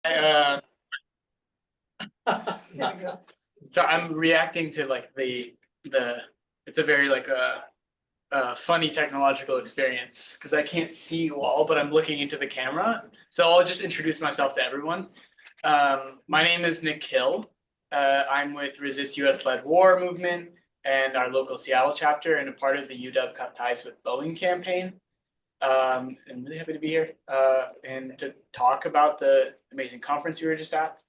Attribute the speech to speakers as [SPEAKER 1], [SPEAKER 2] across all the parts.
[SPEAKER 1] Uh, so I'm reacting to like the it's a very like funny technological experience because I can't see you all, but I'm looking into the camera. So I'll just introduce myself to everyone. My name is Nikhil. I'm with Resist US-Led War movement and our local Seattle chapter, and a part of the UW Cut Ties with Boeing campaign. I'm really happy to be here and to talk about the amazing conference we were just at,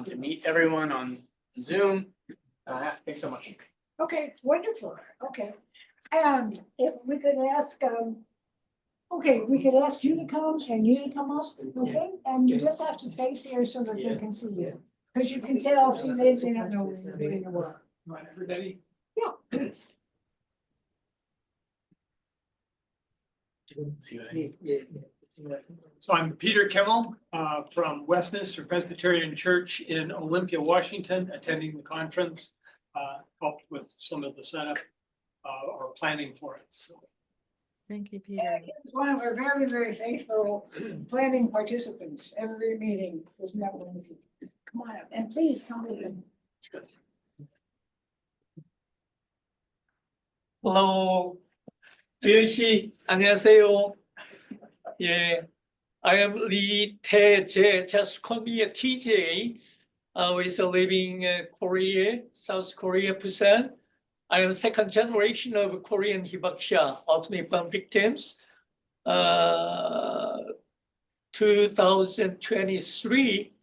[SPEAKER 1] to meet everyone on Zoom. Thanks so much.
[SPEAKER 2] Okay, wonderful. Okay. And if we could ask, okay, we could ask you to come and you to come up, okay? And you just have to face here so that they can see you. Because you can tell, see, they don't know where you were.
[SPEAKER 3] Right, everybody?
[SPEAKER 2] Yeah.
[SPEAKER 1] See what I mean?
[SPEAKER 3] So I'm Peter Kimmel from Westminster Presbyterian Church in Olympia, Washington, attending the conference, helped with some of the setup or planning for it. So.
[SPEAKER 4] Thank you, Peter.
[SPEAKER 2] And he's one of our very, very faithful planning participants, every meeting, isn't that wonderful? Come on up, and please come with them.
[SPEAKER 5] Hello, 주현 씨, 안녕하세요. 예, I am Lee Tae-jae, just call me a TJ. With living in Korea, South Korea, Busan. I am second generation of Korean hibakusha, atomic bomb victims. 2023,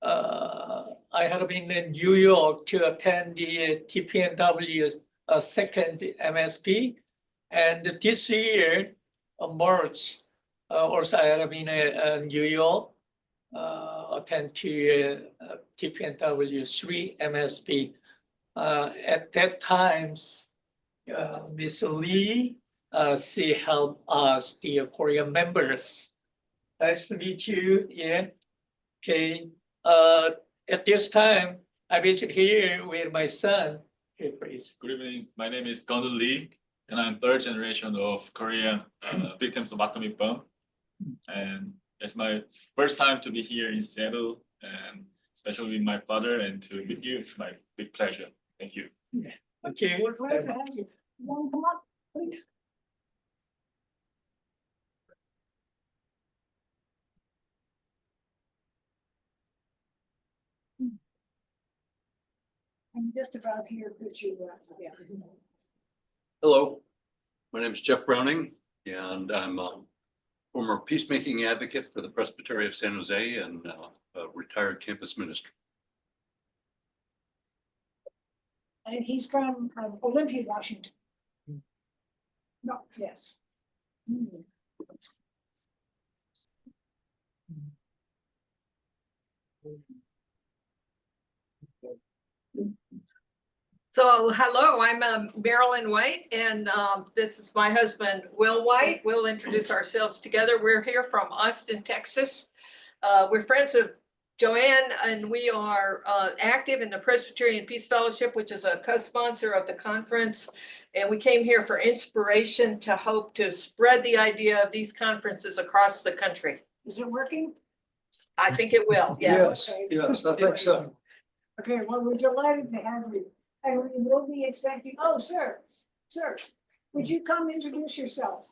[SPEAKER 5] I had been in New York to attend the TPNW second MSP. And this year, March, also I had been in New York, attend to TPNW 3 MSP. At that time, Ms. Lee, she helped us, the Korean members. Nice to meet you. Yeah. Okay. At this time, I visit here with my son. Okay, please.
[SPEAKER 6] Good evening. My name is Gunul Lee, and I'm third generation of Korean victims of atomic bomb. And it's my first time to be here in Seattle, and especially with my father, and to meet you. It's my big pleasure. Thank you.
[SPEAKER 5] Okay.
[SPEAKER 2] We're glad to have you. You want to come up, please? I'm just about here, but you, yeah.
[SPEAKER 7] Hello, my name is Jeff Browning, and I'm a former peacemaking advocate for the Presbytery of San Jose and a retired campus minister.
[SPEAKER 2] And he's from Olympia, Washington. No, yes.
[SPEAKER 8] So, hello, I'm Marilyn White, and this is my husband, Will White. We'll introduce ourselves together. We're here from Austin, Texas. We're friends of Joanne, and we are active in the Presbyterian Peace Fellowship, which is a co-sponsor of the conference. And we came here for inspiration to hope to spread the idea of these conferences across the country.
[SPEAKER 2] Is it working?
[SPEAKER 8] I think it will, yes.
[SPEAKER 3] Yes, I think so.
[SPEAKER 2] Okay, well, we're delighted to have you. And we will be expecting, oh, sir, would you come introduce yourself?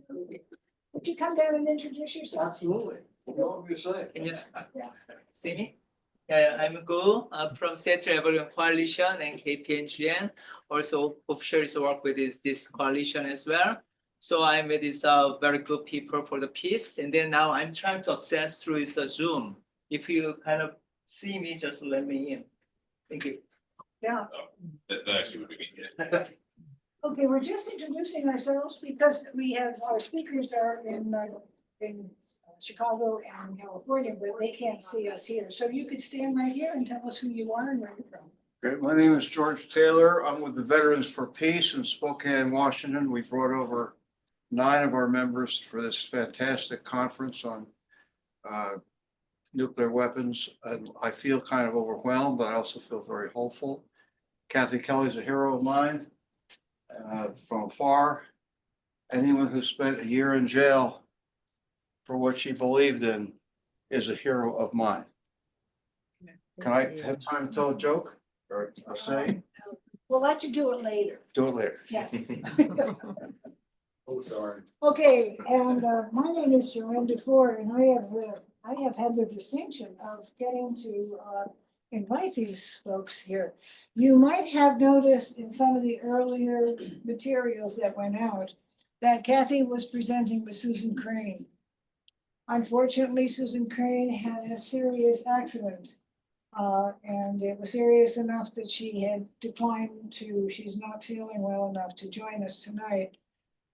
[SPEAKER 2] Would you come down and introduce yourself?
[SPEAKER 9] Absolutely. What would you say?
[SPEAKER 10] Can you
[SPEAKER 2] Yeah.
[SPEAKER 10] see me? Yeah, I'm Gu from Seattle Rebellion Coalition and KPNGN. Also officially work with this coalition as well. So I'm with these very good people for the peace. And then now I'm trying to access through this Zoom. If you kind of see me, just let me in. Thank you.
[SPEAKER 2] Yeah.
[SPEAKER 6] That actually would be good.
[SPEAKER 2] Okay, we're just introducing ourselves because we have our speakers are in Chicago and California, but they can't see us here. So you could stand right here and tell us who you are and where you're from.
[SPEAKER 9] Great. My name is George Taylor. I'm with the Veterans for Peace in Spokane, Washington. We brought over 9 of our members for this fantastic conference on nuclear weapons. And I feel kind of overwhelmed, but I also feel very hopeful. Kathy Kelly's a hero of mine from afar. Anyone who spent a year in jail for what she believed in is a hero of mine. Can I have time to tell a joke or a saying?
[SPEAKER 2] We'll let you do it later.
[SPEAKER 9] Do it later.
[SPEAKER 2] Yes.
[SPEAKER 9] Oh, sorry.
[SPEAKER 2] Okay, and my name is Joanne DeFore, and I have had the distinction of getting to invite these folks here. You might have noticed in some of the earlier materials that went out that Kathy was presenting with Susan Crane. Unfortunately, Susan Crane had a serious accident. And it was serious enough that she had declined to, she's not feeling well enough to join us tonight.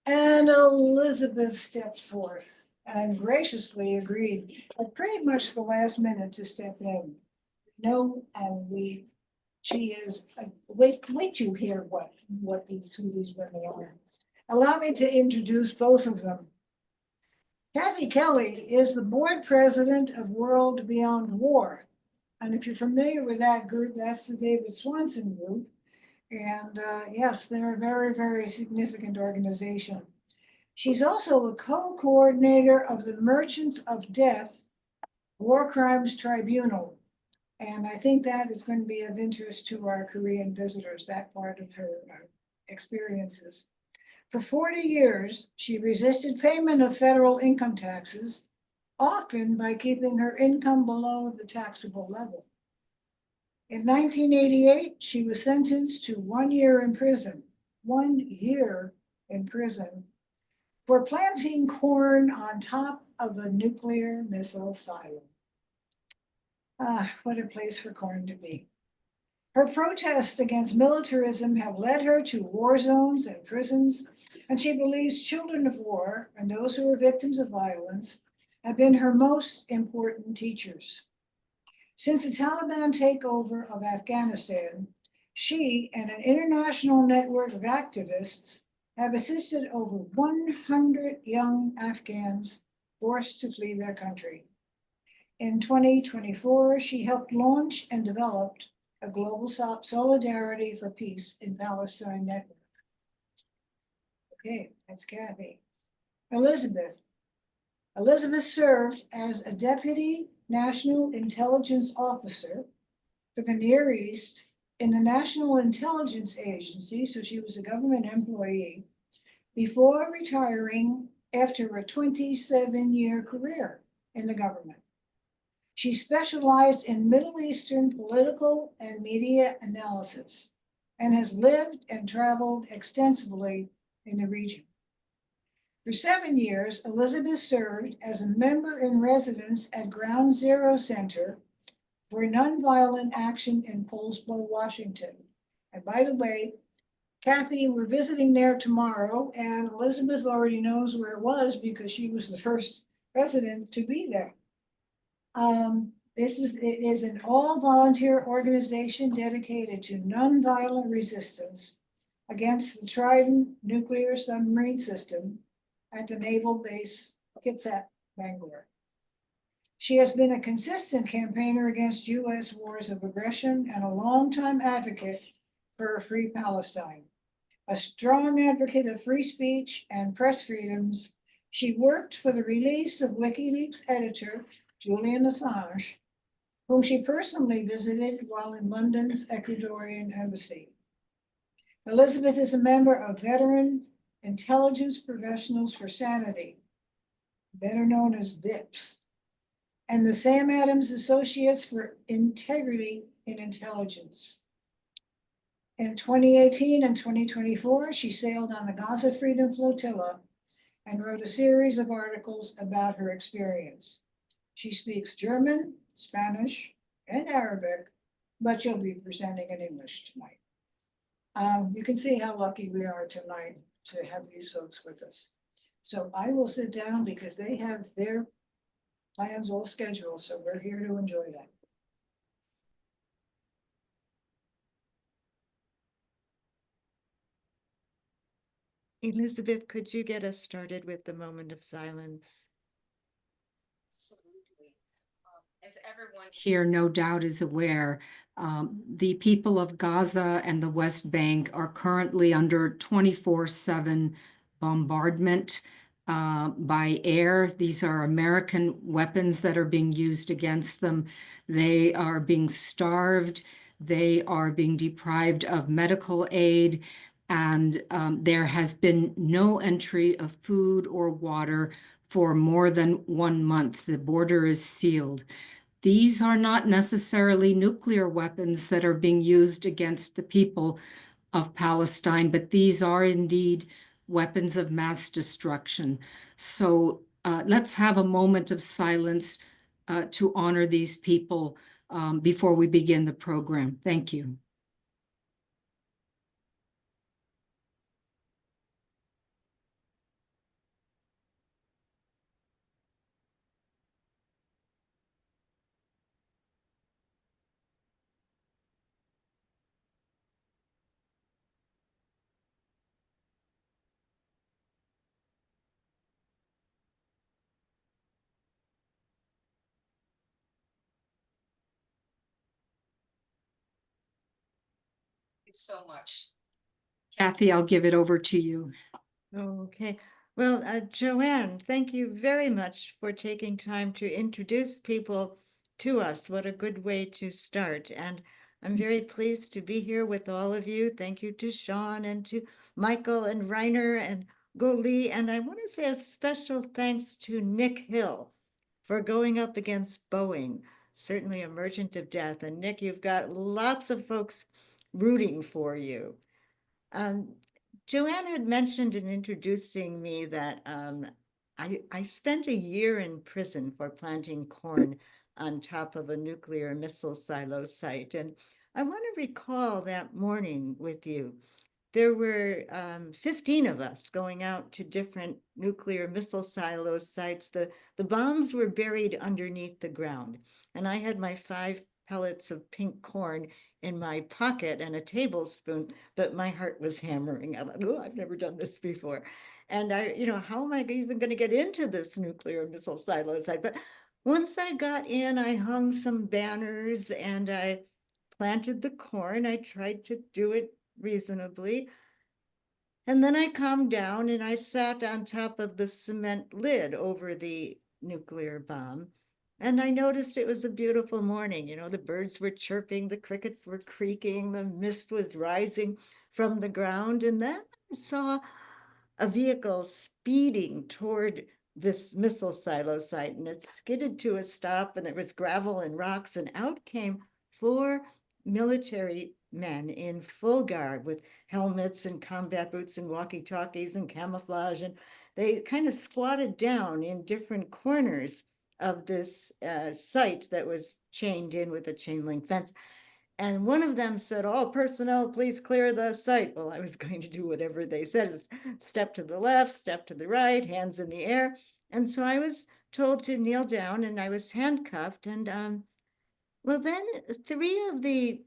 [SPEAKER 2] And Elizabeth stepped forth and graciously agreed at pretty much the last minute to step in. No, and she is, wait you hear who these women are. Allow me to introduce both of them. Kathy Kelly is the board president of World Beyond War. And if you're familiar with that group, that's the David Swanson group. And yes, they're a very, very significant organization. She's also a co-coordinator of the Merchants of Death War Crimes Tribunal. And I think that is going to be of interest to our Korean visitors, that part of her experiences. For 40 years, she resisted payment of federal income taxes, often by keeping her income below the taxable level. In 1988, she was sentenced to 1 year in prison, 1 year in prison, for planting corn on top of a nuclear missile silo. Ah, what a place for corn to be. Her protests against militarism have led her to war zones and prisons, and she believes children of war and those who are victims of violence have been her most important teachers. Since the Taliban takeover of Afghanistan, she and an international network of activists have assisted over 100 young Afghans forced to flee their country. In 2024, she helped launch and developed a global Solidarity for Peace in Palestine network. Okay, that's Kathy. Elizabeth. Elizabeth served as a deputy national intelligence officer for the Near East in the National Intelligence Agency, so she was a government employee, before retiring after a 27-year career in the government. She specialized in Middle Eastern political and media analysis and has lived and traveled extensively in the region. For 7 years, Elizabeth served as a member in residence at Ground Zero Center for Nonviolent Action in Poulsbo, Washington. And by the way, Kathy, we're visiting there tomorrow, and Elizabeth already knows where it was because she was the first resident to be there. It is an all-volunteer organization dedicated to nonviolent resistance against the Trident nuclear submarine system at the Naval Base Kitsap, Bangor. She has been a consistent campaigner against U.S. wars of aggression and a longtime advocate for a free Palestine. A strong advocate of free speech and press freedoms, she worked for the release of WikiLeaks editor Julian Assange, whom she personally visited while in London's Ecuadorian embassy. Elizabeth is a member of Veteran Intelligence Professionals for Sanity, better known as VIPS, and the Sam Adams Associates for Integrity in Intelligence. In 2018 and 2024, she sailed on the Gaza Freedom Flotilla and wrote a series of articles about her experience. She speaks German, Spanish, and Arabic, but she'll be presenting in English tonight. You can see how lucky we are tonight to have these folks with us. So I will sit down because they have their plans all scheduled, so we're here to enjoy that.
[SPEAKER 4] Elizabeth, could you get us started with the moment of silence?
[SPEAKER 11] Absolutely. As everyone here no doubt is aware, the people of Gaza and the West Bank are currently under 24/7 bombardment. by air. These are American weapons that are being used against them. They are being starved. They are being deprived of medical aid. And there has been no entry of food or water for more than 1 month. The border is sealed. These are not necessarily nuclear weapons that are being used against the people of Palestine, but these are indeed weapons of mass destruction. So let's have a moment of silence to honor these people before we begin the program. Thank you. Thank you so much. Kathy, I'll give it over to you.
[SPEAKER 4] Okay. Well, Joanne, thank you very much for taking time to introduce people to us. What a good way to start. And I'm very pleased to be here with all of you. Thank you to Sean and to Michael and Reiner and Goli. And I want to say a special thanks to Nick Hill for going up against Boeing, certainly a merchant of death. And Nick, you've got lots of folks rooting for you. Joanne had mentioned in introducing me that I spent a year in prison for planting corn on top of a nuclear missile silo site. And I want to recall that morning with you. There were 15 of us going out to different nuclear missile silo sites. The bombs were buried underneath the ground. And I had my 5 pellets of pink corn in my pocket and a tablespoon, but my heart was hammering. I'm like, oh, I've never done this before. And how am I even going to get into this nuclear missile silo site? But once I got in, I hung some banners and I planted the corn. I tried to do it reasonably. And then I calmed down and I sat on top of the cement lid over the nuclear bomb. And I noticed it was a beautiful morning. The birds were chirping, the crickets were creaking, the mist was rising from the ground. And then I saw a vehicle speeding toward this missile silo site, and it skidded to a stop, and there was gravel and rocks, and out came 4 military men in full garb with helmets and combat boots and walkie-talkies and camouflage, and they kind of squatted down in different corners of this site that was chained in with a chain link fence. And one of them said, all personnel, please clear the site. Well, I was going to do whatever they said, step to the left, step to the right, hands in the air. And so I was told to kneel down and I was handcuffed. And well, then 3 of the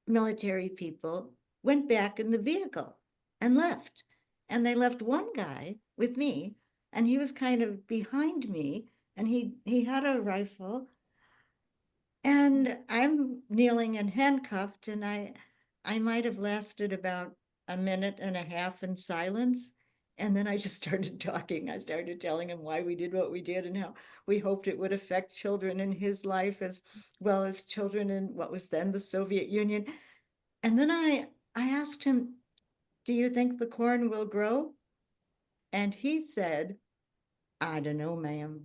[SPEAKER 4] military people went back in the vehicle and left. And they left one guy with me, and he was kind of behind me, and he had a rifle. And I'm kneeling and handcuffed, and I might have lasted about a minute and a half in silence. And then I just started talking. I started telling him why we did what we did and how we hoped it would affect children in his life as well as children in what was then the Soviet Union. And then I asked him, do you think the corn will grow? And he said, I don't know, ma'am,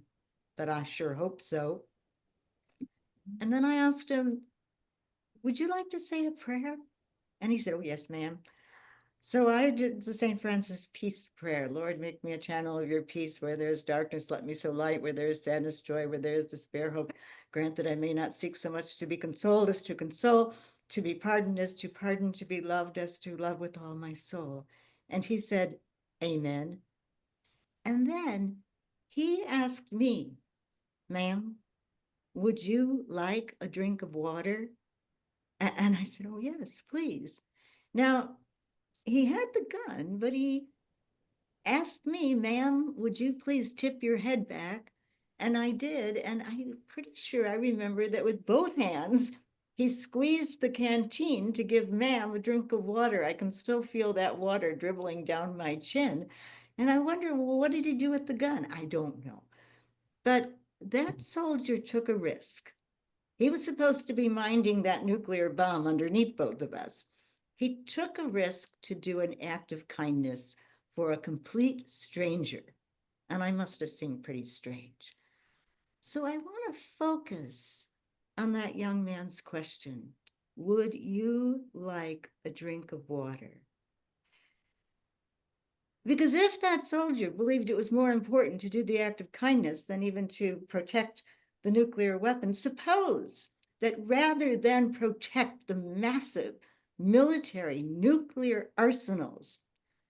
[SPEAKER 4] but I sure hope so. And then I asked him, would you like to say a prayer? And he said, oh, yes, ma'am. So I did the St. Francis peace prayer. Lord, make me a channel of your peace. Where there is darkness, let me sow light. Where there is sadness, joy. Where there is despair, hope. Grant that I may not seek so much to be consoled as to console, to be pardoned as to pardon, to be loved as to love with all my soul. And he said, amen. And then he asked me, ma'am, would you like a drink of water? And I said, oh, yes, please. Now, he had the gun, but he asked me, ma'am, would you please tip your head back? And I did. And I'm pretty sure I remember that with both hands, he squeezed the canteen to give ma'am a drink of water. I can still feel that water dribbling down my chin. And I wonder, well, what did he do with the gun? I don't know. But that soldier took a risk. He was supposed to be minding that nuclear bomb underneath both of us. He took a risk to do an act of kindness for a complete stranger. And I must have seemed pretty strange. So I want to focus on that young man's question. Would you like a drink of water? Because if that soldier believed it was more important to do the act of kindness than even to protect the nuclear weapon, suppose that rather than protect the massive military nuclear arsenals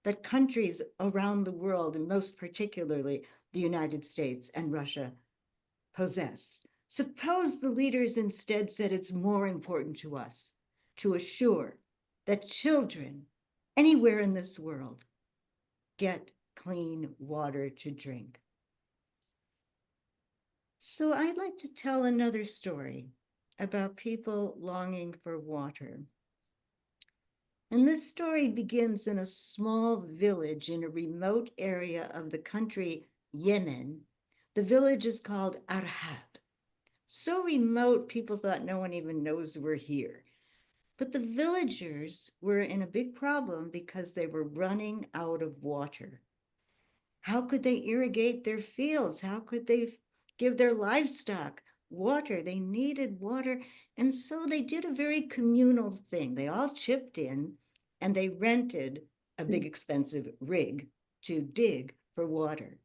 [SPEAKER 4] that countries around the world, and most particularly the United States and Russia, possess, suppose the leaders instead said it's more important to us to assure that children anywhere in this world get clean water to drink. So I'd like to tell another story about people longing for water. And this story begins in a small village in a remote area of the country, Yemen. The village is called Arhab. So remote, people thought no one even knows we're here. But the villagers were in a big problem because they were running out of water. How could they irrigate their fields? How could they give their livestock water? They needed water. And so they did a very communal thing. They all chipped in and they rented a big expensive rig to dig for water.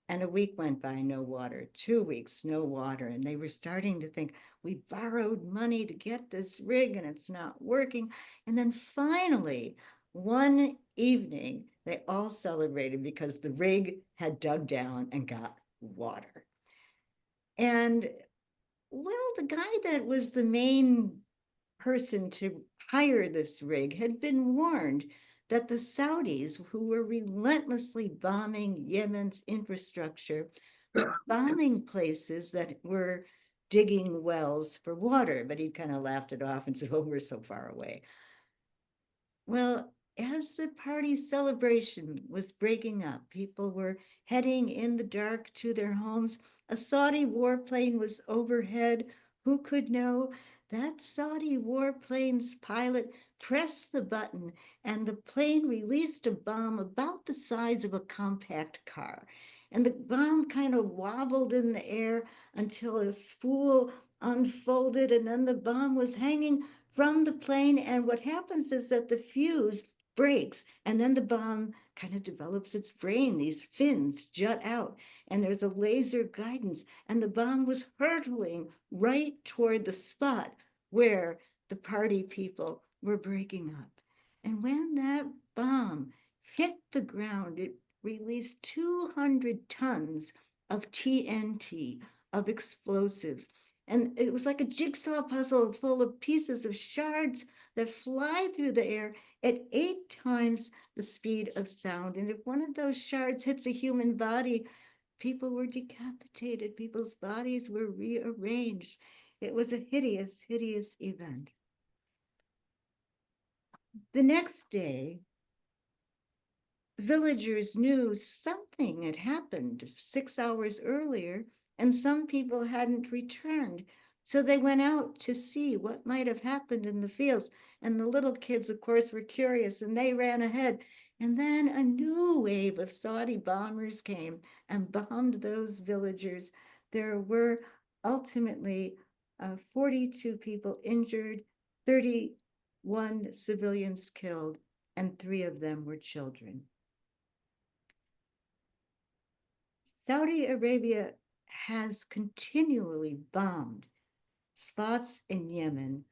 [SPEAKER 4] And a week went by, no water. 2 weeks, no water. And they were starting to think, we borrowed money to get this rig and it's not working. And then finally, one evening, they all celebrated because the rig had dug down and got water. And well, the guy that was the main person to hire this rig had been warned that the Saudis, who were relentlessly bombing Yemen's infrastructure, were bombing places that were digging wells for water, but he kind of laughed it off and said, oh, we're so far away. Well, as the party celebration was breaking up, people were heading in the dark to their homes. A Saudi warplane was overhead. Who could know? That Saudi warplane's pilot pressed the button and the plane released a bomb about the size of a compact car. And the bomb kind of wobbled in the air until a spool unfolded, and then the bomb was hanging from the plane. And what happens is that the fuse breaks, and then the bomb kind of develops its brain. These fins jut out, and there's a laser guidance, and the bomb was hurtling right toward the spot where the party people were breaking up. And when that bomb hit the ground, it released 200 tons of TNT, of explosives. And it was like a jigsaw puzzle full of pieces of shards that fly through the air at 8 times the speed of sound. And if one of those shards hits a human body, people were decapitated, people's bodies were rearranged. It was a hideous, hideous event. The next day, villagers knew something had happened 6 hours earlier, and some people hadn't returned. So they went out to see what might have happened in the fields. And the little kids, of course, were curious and they ran ahead. And then a new wave of Saudi bombers came and bombed those villagers. There were ultimately 42 people injured, 31 civilians killed, and 3 of them were children. Saudi Arabia has continually bombed spots in Yemen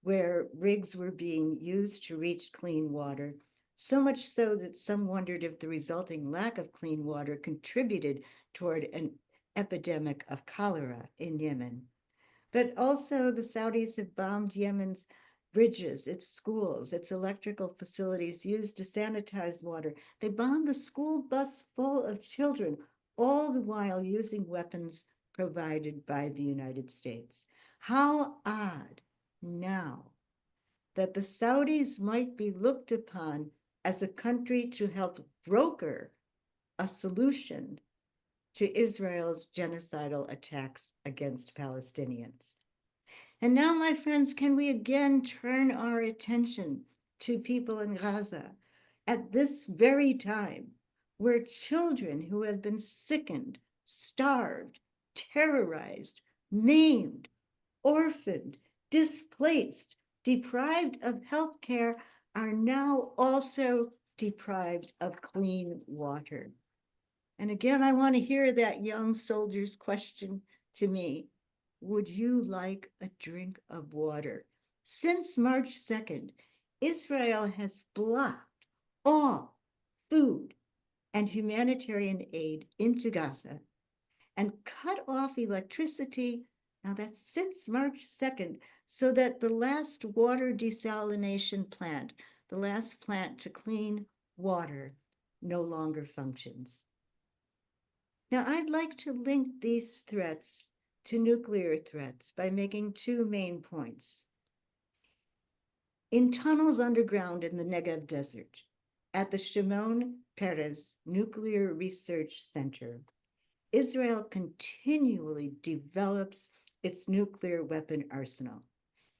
[SPEAKER 4] where rigs were being used to reach clean water, so much so that some wondered if the resulting lack of clean water contributed toward an epidemic of cholera in Yemen. But also the Saudis have bombed Yemen's bridges, its schools, its electrical facilities used to sanitize water. They bombed a school bus full of children, all the while using weapons provided by the United States. How odd now that the Saudis might be looked upon as a country to help broker a solution to Israel's genocidal attacks against Palestinians. And now, my friends, can we again turn our attention to people in Gaza at this very time, where children who have been sickened, starved, terrorized, maimed, orphaned, displaced, deprived of health care are now also deprived of clean water. And again, I want to hear that young soldier's question to me. Would you like a drink of water? Since March 2nd, Israel has blocked all food and humanitarian aid into Gaza and cut off electricity. Now that's since March 2nd, so that the last water desalination plant, the last plant to clean water, no longer functions. Now, I'd like to link these threats to nuclear threats by making two main points. In tunnels underground in the Negev Desert, at the Shimon Peres Nuclear Research Center, Israel continually develops its nuclear weapon arsenal.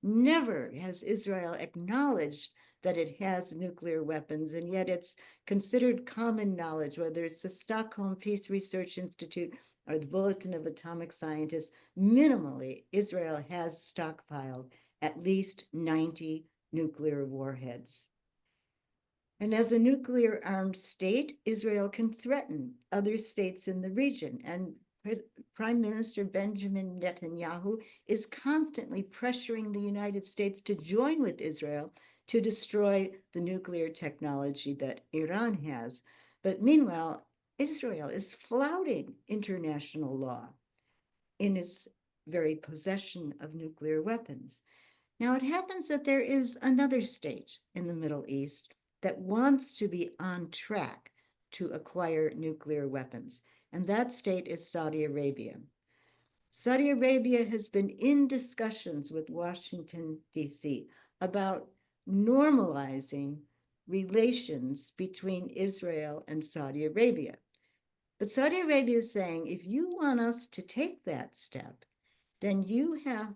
[SPEAKER 4] Never has Israel acknowledged that it has nuclear weapons, and yet it's considered common knowledge, whether it's the Stockholm Peace Research Institute or the Bulletin of Atomic Scientists. Minimally, Israel has stockpiled at least 90 nuclear warheads. And as a nuclear armed state, Israel can threaten other states in the region. And Prime Minister Benjamin Netanyahu is constantly pressuring the United States to join with Israel to destroy the nuclear technology that Iran has. But meanwhile, Israel is flouting international law in its very possession of nuclear weapons. Now, it happens that there is another state in the Middle East that wants to be on track to acquire nuclear weapons, and that state is Saudi Arabia. Saudi Arabia has been in discussions with Washington, D.C. about normalizing relations between Israel and Saudi Arabia. But Saudi Arabia is saying, if you want us to take that step, then you have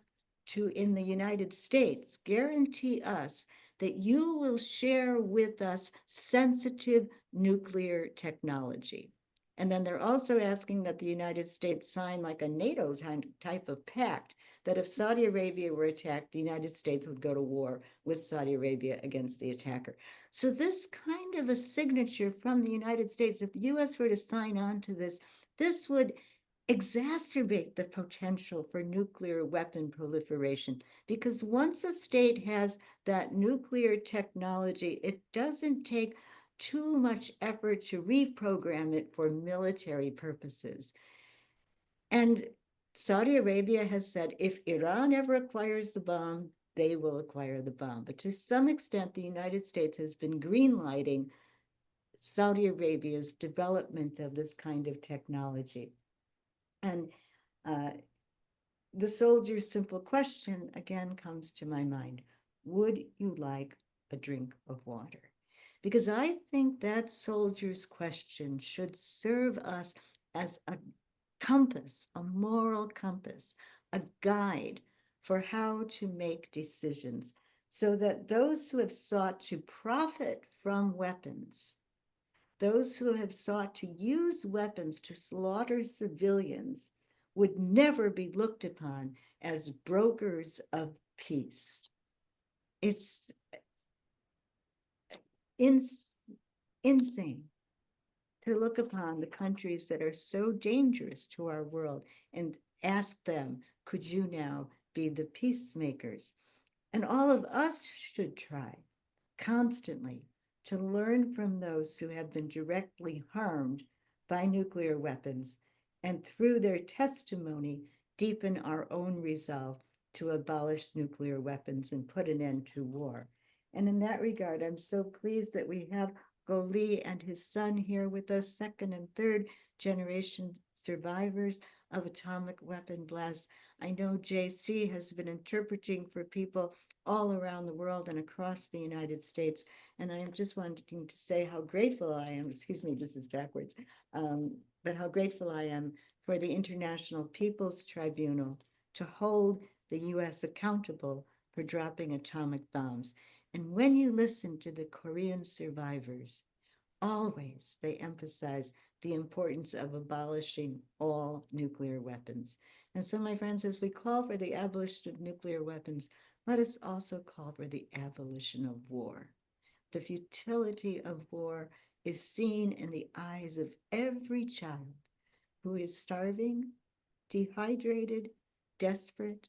[SPEAKER 4] to, in the United States, guarantee us that you will share with us sensitive nuclear technology. And then they're also asking that the United States sign like a NATO type of pact, that if Saudi Arabia were attacked, the United States would go to war with Saudi Arabia against the attacker. So this kind of a signature from the United States, if the US were to sign on to this, this would exacerbate the potential for nuclear weapon proliferation, because once a state has that nuclear technology, it doesn't take too much effort to reprogram it for military purposes. And Saudi Arabia has said if Iran ever acquires the bomb, they will acquire the bomb. But to some extent, the United States has been greenlighting Saudi Arabia's development of this kind of technology. And the soldier's simple question again comes to my mind. Would you like a drink of water? Because I think that soldier's question should serve us as a compass, a moral compass, a guide for how to make decisions, so that those who have sought to profit from weapons, those who have sought to use weapons to slaughter civilians, would never be looked upon as brokers of peace. It's insane to look upon the countries that are so dangerous to our world and ask them, could you now be the peacemakers? And all of us should try constantly to learn from those who have been directly harmed by nuclear weapons, and through their testimony, deepen our own resolve to abolish nuclear weapons and put an end to war. And in that regard, I'm so pleased that we have Goli and his son here with us, second and third generation survivors of atomic weapon blasts. I know JC has been interpreting for people all around the world and across the United States. And I am just wanting to say how grateful I am, excuse me, this is backwards, but how grateful I am for the International People's Tribunal to hold the US accountable for dropping atomic bombs. And when you listen to the Korean survivors, always they emphasize the importance of abolishing all nuclear weapons. And so, my friends, as we call for the abolition of nuclear weapons, let us also call for the abolition of war. The futility of war is seen in the eyes of every child who is starving, dehydrated, desperate,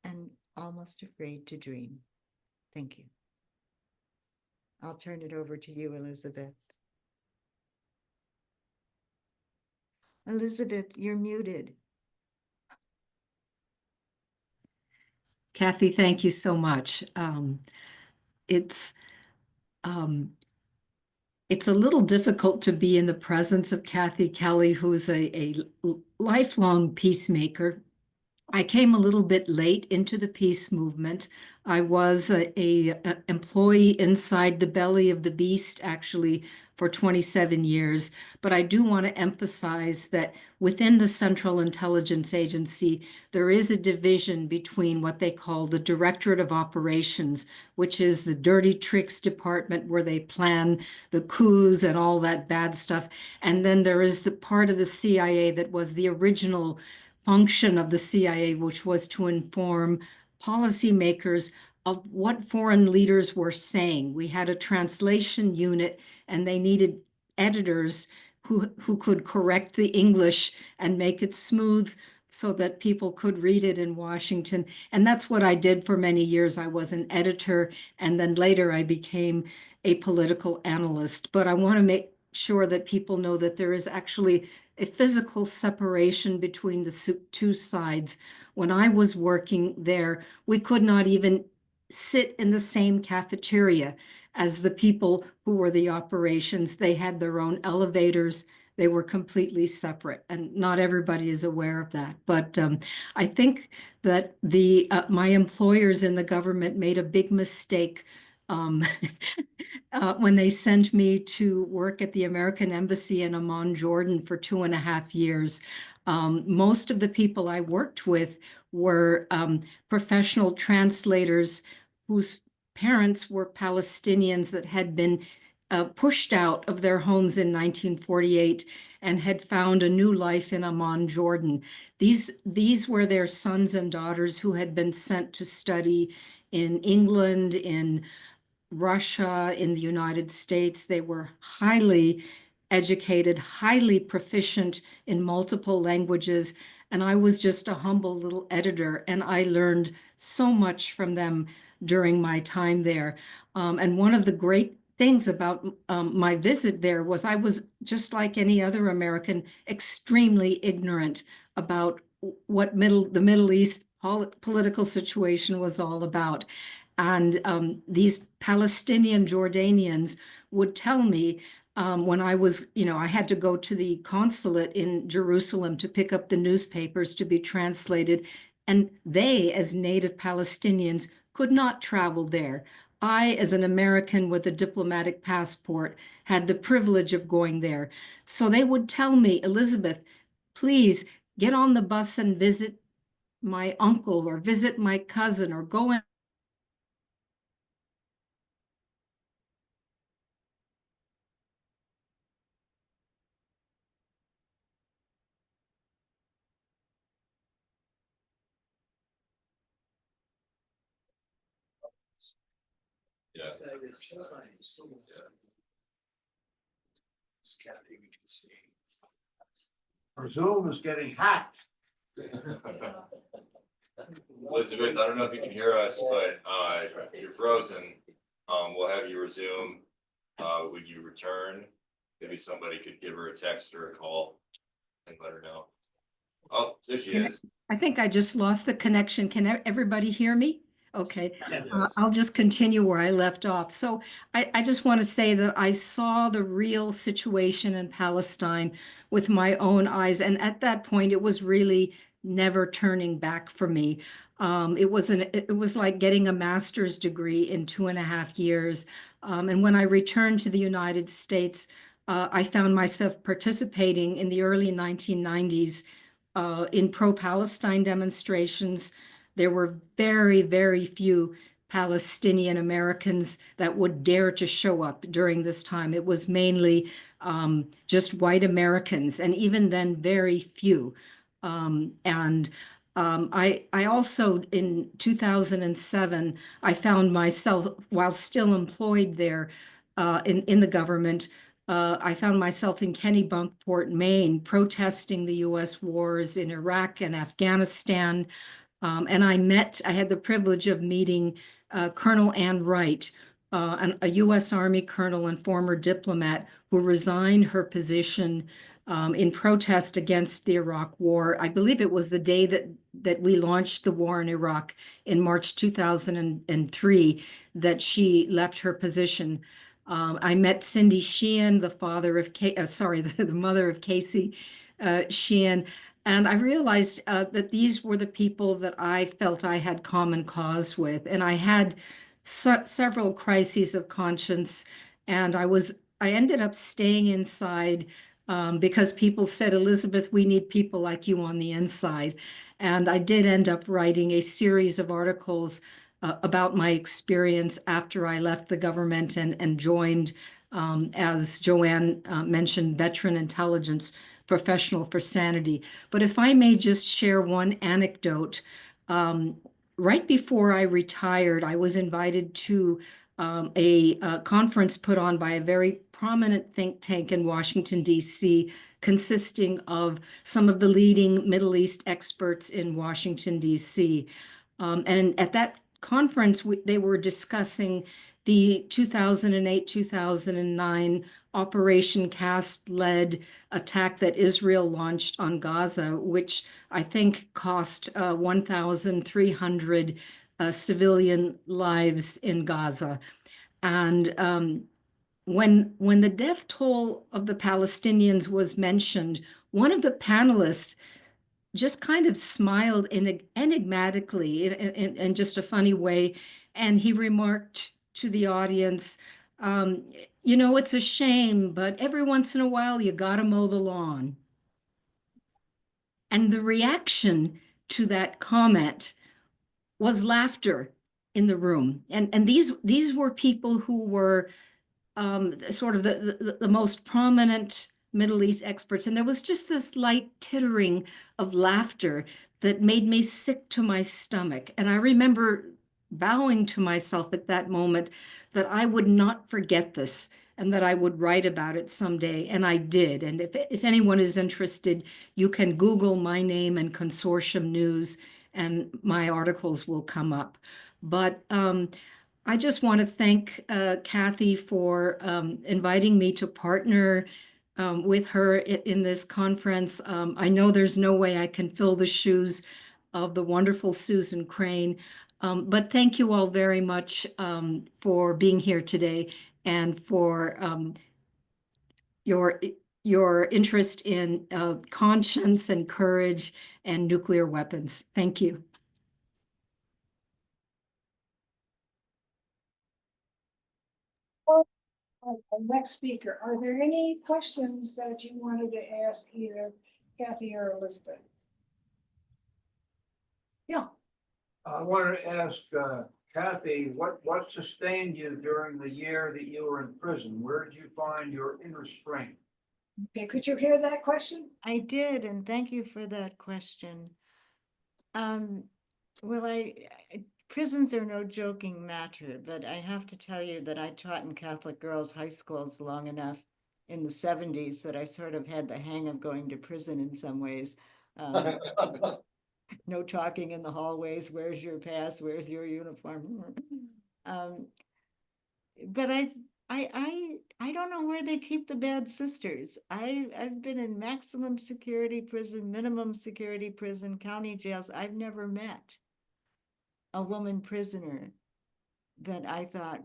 [SPEAKER 4] and almost afraid to dream. Thank you. I'll turn it over to you, Elizabeth. Elizabeth, you're muted.
[SPEAKER 11] Kathy, thank you so much. It's a little difficult to be in the presence of Kathy Kelly, who's a lifelong peacemaker. I came a little bit late into the peace movement. I was a employee inside the belly of the beast, actually, for 27 years. But I do want to emphasize that within the Central Intelligence Agency, there is a division between what they call the Directorate of Operations, which is the dirty tricks department where they plan the coups and all that bad stuff. And then there is the part of the CIA that was the original function of the CIA, which was to inform policymakers of what foreign leaders were saying. We had a translation unit, and they needed editors who could correct the English and make it smooth so that people could read it in Washington. And that's what I did for many years. I was an editor, and then later I became a political analyst. But I want to make sure that people know that there is actually a physical separation between the two sides. When I was working there, we could not even sit in the same cafeteria as the people who were the operations. They had their own elevators. They were completely separate, and not everybody is aware of that. But I think that my employers in the government made a big mistake when they sent me to work at the American Embassy in Amman, Jordan for 2.5 years. Most of the people I worked with were professional translators whose parents were Palestinians that had been pushed out of their homes in 1948 and had found a new life in Amman, Jordan. These were their sons and daughters who had been sent to study in England, in Russia, in the United States. They were highly educated, highly proficient in multiple languages. And I was just a humble little editor, and I learned so much from them during my time there. And one of the great things about my visit there was I was, just like any other American, extremely ignorant about what the Middle East political situation was all about. And these Palestinian Jordanians would tell me when I was, I had to go to the consulate in Jerusalem to pick up the newspapers to be translated. And they, as native Palestinians, could not travel there. I, as an American with a diplomatic passport, had the privilege of going there. So they would tell me, Elizabeth, please get on the bus and visit my uncle or visit my cousin or go in.
[SPEAKER 6] Yes.
[SPEAKER 9] Our Zoom is getting hacked.
[SPEAKER 12] Elizabeth, I don't know if you can hear us, but you're frozen. We'll have you resume. When you return, maybe somebody could give her a text or a call and let her know. Oh, there she is.
[SPEAKER 11] I think I just lost the connection. Can everybody hear me? Okay,
[SPEAKER 1] Yes.
[SPEAKER 11] I'll just continue where I left off. So I just want to say that I saw the real situation in Palestine with my own eyes. And at that point, it was really never turning back for me. It was like getting a master's degree in 2.5 years. And when I returned to the United States, I found myself participating in the early 1990s in pro-Palestine demonstrations. There were very, very few Palestinian Americans that would dare to show up during this time. It was mainly just white Americans, and even then, very few. I also, in 2007, I found myself, while still employed there in the government, I found myself in Kennebunkport, Maine, protesting the US wars in Iraq and Afghanistan. And I had the privilege of meeting Colonel Ann Wright, a US Army colonel and former diplomat who resigned her position in protest against the Iraq War. I believe it was the day that we launched the war in Iraq in March 2003 that she left her position. I met Cindy Sheehan, the mother of Casey Sheehan, and I realized that these were the people that I felt I had common cause with. And I had several crises of conscience, and I ended up staying inside because people said, Elizabeth, we need people like you on the inside. And I did end up writing a series of articles about my experience after I left the government and joined, as Joanne mentioned, veteran intelligence professional for sanity. But if I may just share one anecdote, right before I retired, I was invited to a conference put on by a very prominent think tank in Washington, D.C., consisting of some of the leading Middle East experts in Washington, D.C. And at that conference, they were discussing the 2008-2009 Operation Cast-led attack that Israel launched on Gaza, which I think cost 1,300 civilian lives in Gaza. And when the death toll of the Palestinians was mentioned, one of the panelists just kind of smiled enigmatically in just a funny way. And he remarked to the audience, it's a shame, but every once in a while you got to mow the lawn. And the reaction to that comment was laughter in the room. And these were people who were sort of the most prominent Middle East experts. And there was just this light tittering of laughter that made me sick to my stomach. And I remember vowing to myself at that moment that I would not forget this and that I would write about it someday. And I did. And if anyone is interested, you can Google my name and Consortium News, and my articles will come up. But I just want to thank Kathy for inviting me to partner with her in this conference. I know there's no way I can fill the shoes of the wonderful Susan Crane, but thank you all very much for being here today and for your interest in conscience and courage and nuclear weapons. Thank you.
[SPEAKER 2] Next speaker, are there any questions that you wanted to ask either Kathy or Elizabeth? Yeah.
[SPEAKER 13] I wanted to ask Kathy, what sustained you during the year that you were in prison? Where did you find your inner strength?
[SPEAKER 2] Okay, could you hear that question?
[SPEAKER 4] I did, and thank you for that question. Well, prisons are no joking matter, but I have to tell you that I taught in Catholic girls' high schools long enough in the 70s that I sort of had the hang of going to prison in some ways. No talking in the hallways. Where's your pass? Where's your uniform? But I don't know where they keep the bad sisters. I've been in maximum security prison, minimum security prison, county jails. I've never met a woman prisoner that I thought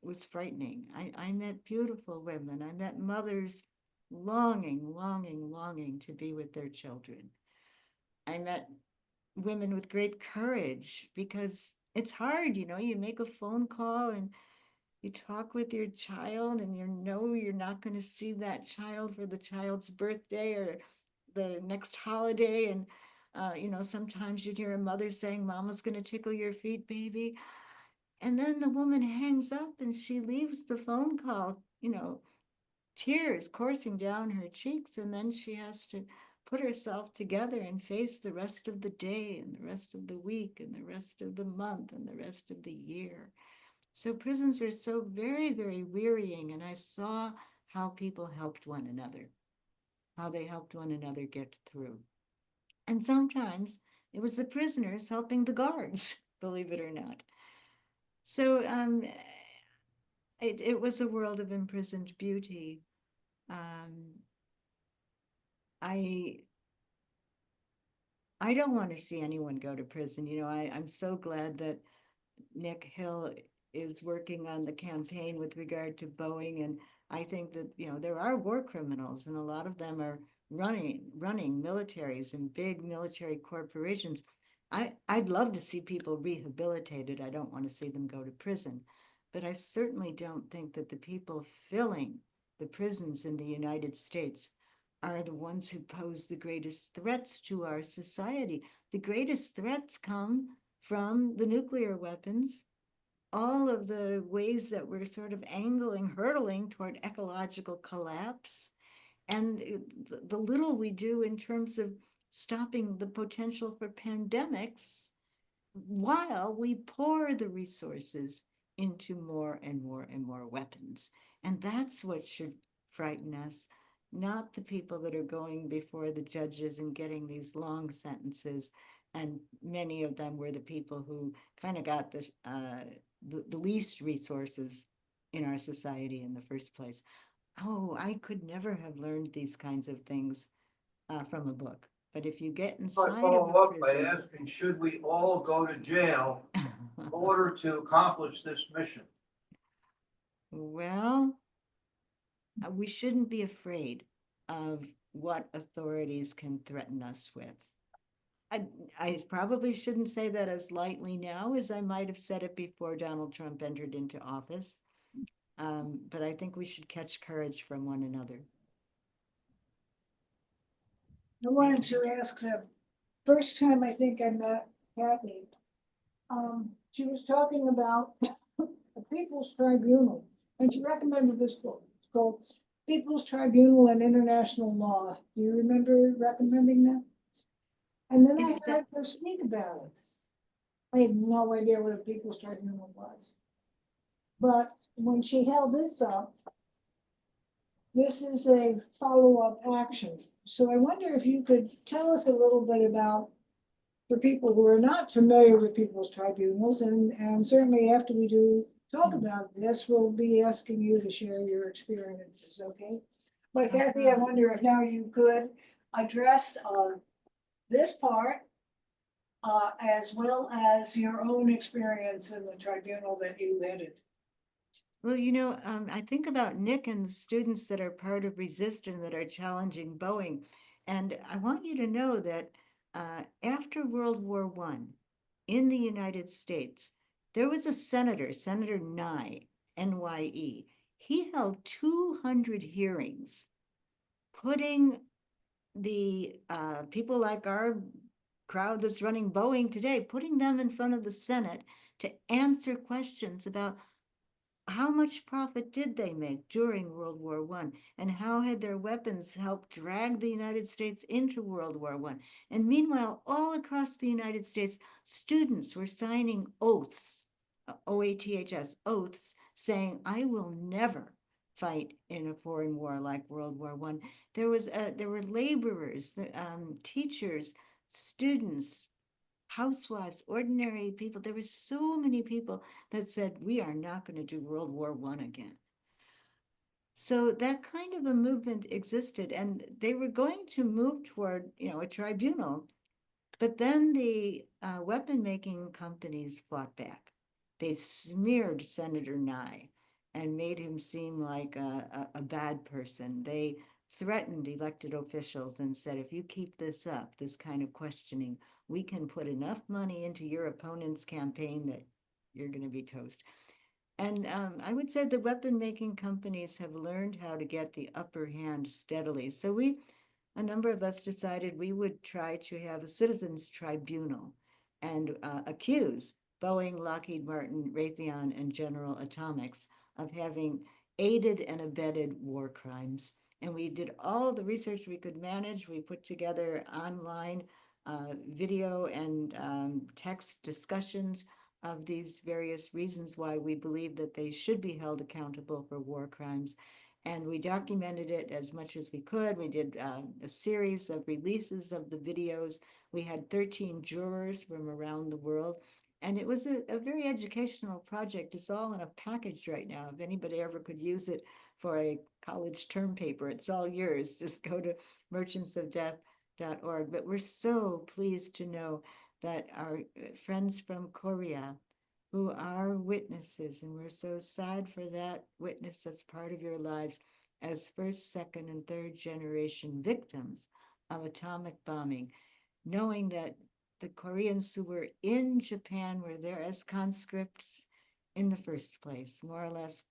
[SPEAKER 4] was frightening. I met beautiful women. I met mothers longing to be with their children. I met women with great courage because it's hard, you make a phone call and you talk with your child and you know you're not going to see that child for the child's birthday or the next holiday. And, sometimes you'd hear a mother saying, Mama's going to tickle your feet, baby. And then the woman hangs up and she leaves the phone call, tears coursing down her cheeks. And then she has to put herself together and face the rest of the day and the rest of the week and the rest of the month and the rest of the year. So prisons are so very, very wearying. And I saw how people helped one another, how they helped one another get through. And sometimes it was the prisoners helping the guards, believe it or not. So it was a world of imprisoned beauty. I don't want to see anyone go to prison. I'm so glad that Nick Hill is working on the campaign with regard to Boeing. And I think that, there are war criminals and a lot of them are running militaries and big military corporations. I'd love to see people rehabilitated. I don't want to see them go to prison. But I certainly don't think that the people filling the prisons in the United States are the ones who pose the greatest threats to our society. The greatest threats come from the nuclear weapons, all of the ways that we're sort of hurtling toward ecological collapse, and the little we do in terms of stopping the potential for pandemics while we pour the resources into more and more and more weapons. And that's what should frighten us, not the people that are going before the judges and getting these long sentences. And many of them were the people who kind of got the least resources in our society in the first place. Oh, I could never have learned these kinds of things from a book. But if you get
[SPEAKER 13] I
[SPEAKER 4] inside
[SPEAKER 13] follow
[SPEAKER 4] of a
[SPEAKER 13] up by
[SPEAKER 4] prison,
[SPEAKER 13] asking, should we all go to jail in order to accomplish this mission?
[SPEAKER 4] well, we shouldn't be afraid of what authorities can threaten us with. I probably shouldn't say that as lightly now as I might have said it before Donald Trump entered into office. But I think we should catch courage from one another.
[SPEAKER 2] I wanted to ask the first time I think I met Kathy. She was talking about the People's Tribunal, and she recommended this book. It's called People's Tribunal and International Law. Do you remember recommending that? And then I heard her speak about it. I had no idea what a People's Tribunal was. But when she held this up, this is a follow-up action. So I wonder if you could tell us a little bit about, for people who are not familiar with people's tribunals, and certainly after we do talk about this, we'll be asking you to share your experiences, okay? But Kathy, I wonder if now you could address this part as well as your own experience in the tribunal that you headed.
[SPEAKER 4] Well, I think about Nick and the students that are part of Resist and that are challenging Boeing. And I want you to know that after World War I in the United States, there was a senator, Senator Nye, NYE. He held 200 hearings, putting the people like our crowd that's running Boeing today, putting them in front of the Senate to answer questions about how much profit did they make during World War I, and how had their weapons helped drag the United States into World War I? And meanwhile, all across the United States, students were signing oaths, OATHS, oaths, saying, I will never fight in a foreign war like World War I. There were laborers, teachers, students, housewives, ordinary people. There were so many people that said, we are not going to do World War I again. So that kind of a movement existed, and they were going to move toward, a tribunal But then the weapon making companies fought back. They smeared Senator Nye and made him seem like a bad person. They threatened elected officials and said, if you keep this up, this kind of questioning, we can put enough money into your opponent's campaign that you're going to be toast. And I would say the weapon making companies have learned how to get the upper hand steadily. So a number of us decided we would try to have a citizens tribunal and accuse Boeing, Lockheed Martin, Raytheon, and General Atomics of having aided and abetted war crimes. And we did all the research we could manage. We put together online video and text discussions of these various reasons why we believe that they should be held accountable for war crimes. And we documented it as much as we could. We did a series of releases of the videos. We had 13 jurors from around the world. And it was a very educational project. It's all in a package right now. If anybody ever could use it for a college term paper, it's all yours. Just go to merchantsofdeath.org. But we're so pleased to know that our friends from Korea, who are witnesses, and we're so sad for that witness that's part of your lives as first, second, and third generation victims of atomic bombing, knowing that the Koreans who were in Japan were there as conscripts in the first place, more or less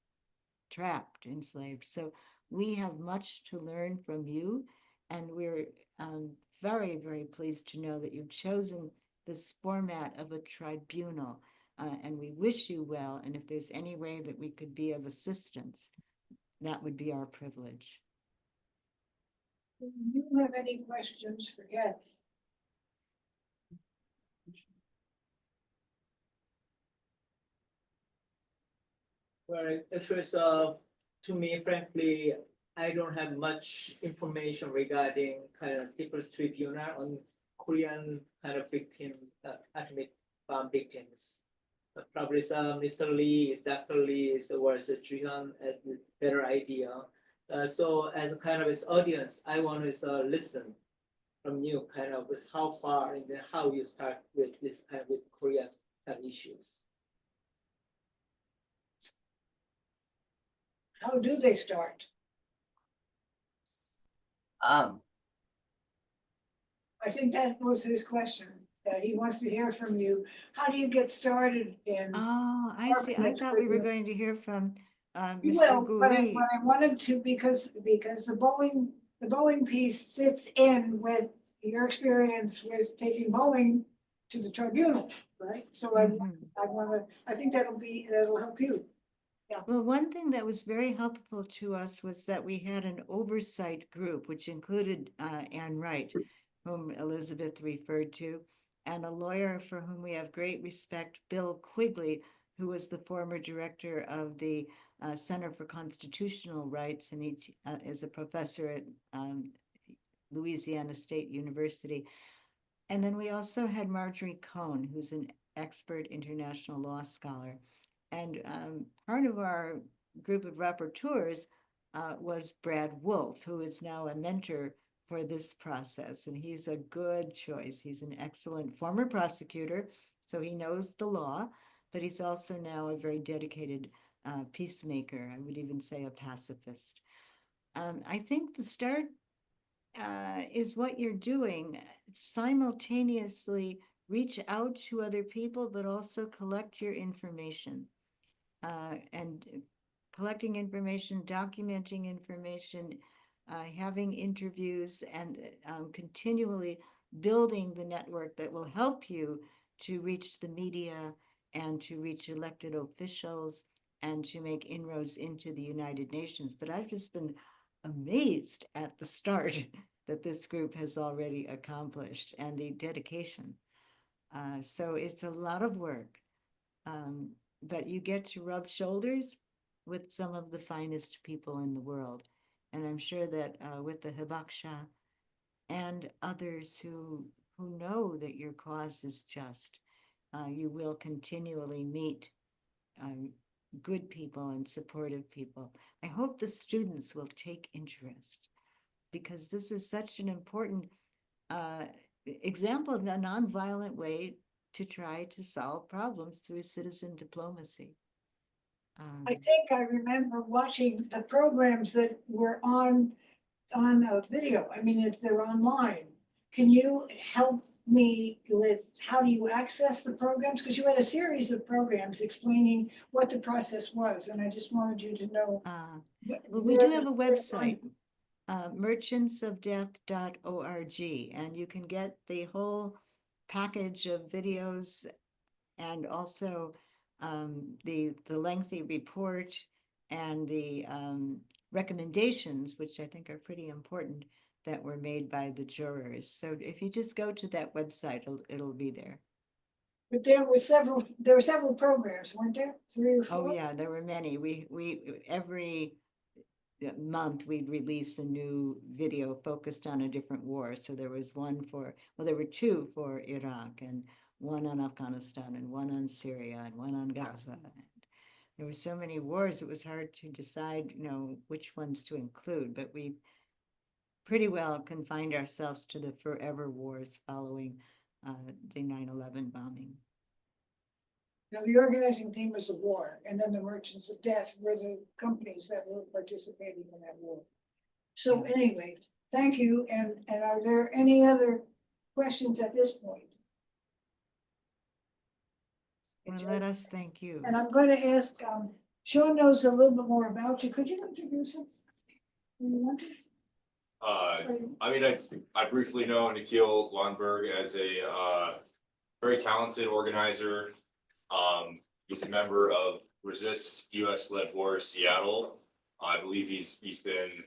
[SPEAKER 4] trapped, enslaved. So we have much to learn from you, and we're very, very pleased to know that you've chosen this format of a tribunal, and we wish you well. And if there's any way that we could be of assistance, that would be our privilege.
[SPEAKER 2] Do you have any questions for Kathy?
[SPEAKER 10] Well, actually, to me, frankly, I don't have much information regarding kind of People's Tribunal on Korean kind of victim, atomic bomb victims. Probably some Mr. Lee, Dr. Lee, or Juhyun has a better idea. So as a kind of his audience, I want to listen from you, kind of with how far and then how you start with this kind of with Korean kind of issues.
[SPEAKER 2] How do they start? I think that was his question. He wants to hear from you. How do you get started in?
[SPEAKER 4] Oh, I see. I thought we were going to hear from
[SPEAKER 2] You
[SPEAKER 4] Mr.
[SPEAKER 2] will, but
[SPEAKER 4] Guri.
[SPEAKER 2] I wanted to, because the Boeing piece sits in with your experience with taking Boeing to the tribunal, right? So I think that'll help you.
[SPEAKER 4] Well, one thing that was very helpful to us was that we had an oversight group, which included Ann Wright, whom Elizabeth referred to, and a lawyer for whom we have great respect, Bill Quigley, who was the former director of the Center for Constitutional Rights, and he is a professor at Louisiana State University. And then we also had Marjorie Cohn, who's an expert international law scholar. And part of our group of rapporteurs was Brad Wolf, who is now a mentor for this process. And he's a good choice. He's an excellent former prosecutor, so he knows the law, but he's also now a very dedicated peacemaker. I would even say a pacifist. I think the start is what you're doing. Simultaneously reach out to other people, but also collect your information. And collecting information, documenting information, having interviews, and continually building the network that will help you to reach the media and to reach elected officials and to make inroads into the United Nations. But I've just been amazed at the start that this group has already accomplished and the dedication. So it's a lot of work. But you get to rub shoulders with some of the finest people in the world. And I'm sure that with the Hibaksha and others who know that your cause is just, you will continually meet good people and supportive people. I hope the students will take interest, because this is such an important example of a nonviolent way to try to solve problems through citizen diplomacy.
[SPEAKER 2] I think I remember watching the programs that were on a video. I mean, if they're online. Can you help me with how do you access the programs? Because you had a series of programs explaining what the process was, and I just wanted you to know.
[SPEAKER 4] Well, we do have a website, merchantsofdeath.org, and you can get the whole package of videos and also the lengthy report and the recommendations, which I think are pretty important, that were made by the jurors. So if you just go to that website, it'll be there.
[SPEAKER 2] But there were several programs, weren't there? 3 or 4?
[SPEAKER 4] Oh yeah, there were many. We every month we'd release a new video focused on a different war. So there was one for, well, there were 2 for Iraq, and one on Afghanistan, and one on Syria, and one on Gaza. And there were so many wars, it was hard to decide, which ones to include, but we pretty well confined ourselves to the forever wars following the 9/11 bombing.
[SPEAKER 2] Now, the organizing team was the war, and then the Merchants of Death were the companies that were participating in that war. So anyway, thank you. And are there any other questions at this point?
[SPEAKER 4] Well, let us thank you.
[SPEAKER 2] And I'm going to ask, Sean knows a little bit more about you. Could you introduce him?
[SPEAKER 12] I mean, I briefly know Nikhil Lonberg as a very talented organizer. He's a member of Resist US-led War Seattle. I believe he's been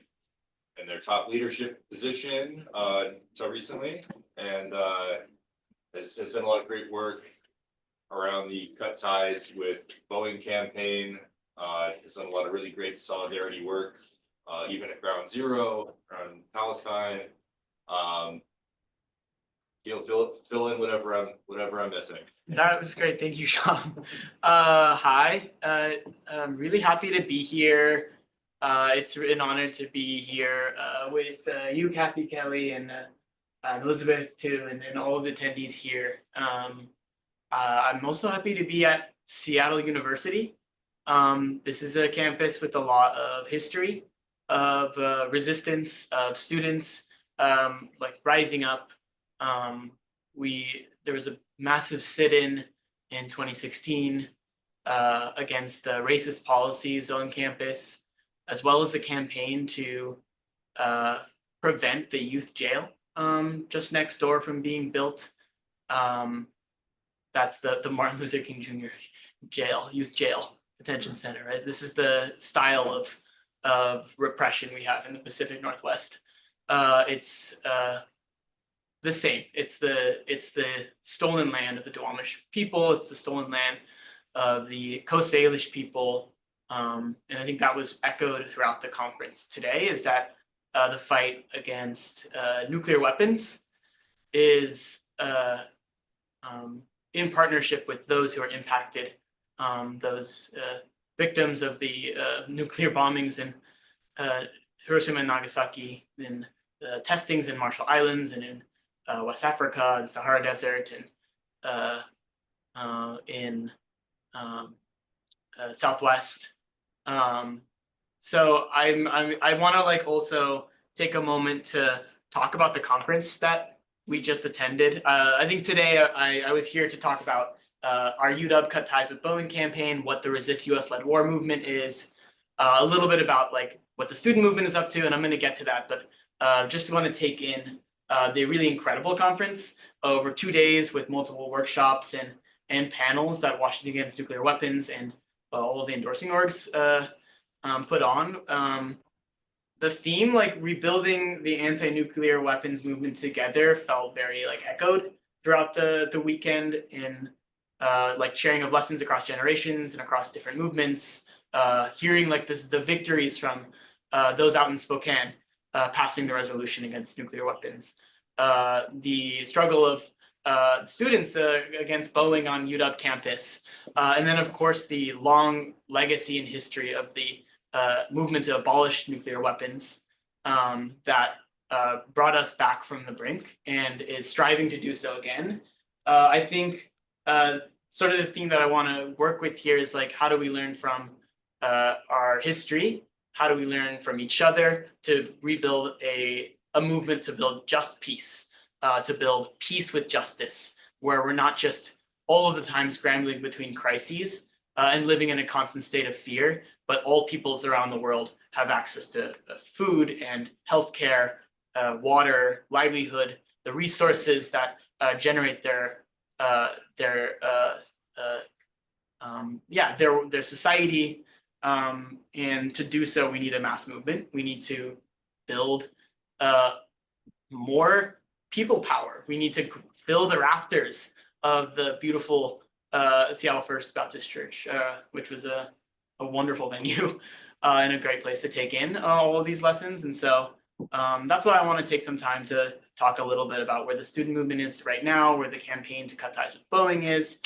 [SPEAKER 12] in their top leadership position until recently, and has done a lot of great work around the Cut Ties with Boeing campaign. Has done a lot of really great solidarity work, even at Ground Zero around Palestine. Fill in whatever I'm missing.
[SPEAKER 1] That was great. Thank you, Sean. Hi. I'm really happy to be here. It's an honor to be here with you, Kathy, Kelly, and Elizabeth too, and all of the attendees here. I'm also happy to be at Seattle University. This is a campus with a lot of history, of resistance, of students like rising up. There was a massive sit-in in 2016 against racist policies on campus, as well as a campaign to prevent the youth jail just next door from being built. That's the Martin Luther King Jr. jail, youth jail, detention center, right? This is the style of repression we have in the Pacific Northwest. It's the same. It's the stolen land of the Duwamish people. It's the stolen land of the Coast Salish people. And I think that was echoed throughout the conference today, is that the fight against nuclear weapons is in partnership with those who are impacted, those victims of the nuclear bombings in Hiroshima and Nagasaki, in testings in Marshall Islands, and in West Africa and Sahara Desert, and in Southwest. So I want to also take a moment to talk about the conference that we just attended. I think today I was here to talk about our UW Cut Ties with Boeing campaign, what the Resist US-led War movement is, a little bit about what the student movement is up to, and I'm going to get to that. But just want to take in the really incredible conference over 2 days with multiple workshops and panels that Washington Against Nuclear Weapons and all of the endorsing orgs put on. The theme, rebuilding the anti-nuclear weapons movement together, felt very echoed throughout the weekend in sharing of lessons across generations and across different movements, hearing the victories from those out in Spokane passing the resolution against nuclear weapons, the struggle of students against Boeing on UW campus, and then of course the long legacy and history of the movement to abolish nuclear weapons that brought us back from the brink and is striving to do so again. I think sort of the theme that I want to work with here is like, how do we learn from our history? How do we learn from each other to rebuild a movement to build just peace, to build peace with justice, where we're not just all of the time scrambling between crises and living in a constant state of fear, but all peoples around the world have access to food and healthcare, water, livelihood, the resources that generate their society. And to do so, we need a mass movement. We need to build more people power. We need to build the rafters of the beautiful Seattle First Baptist Church, which was a wonderful venue and a great place to take in all of these lessons. And so that's why I want to take some time to talk a little bit about where the student movement is right now, where the campaign to cut ties with Boeing is,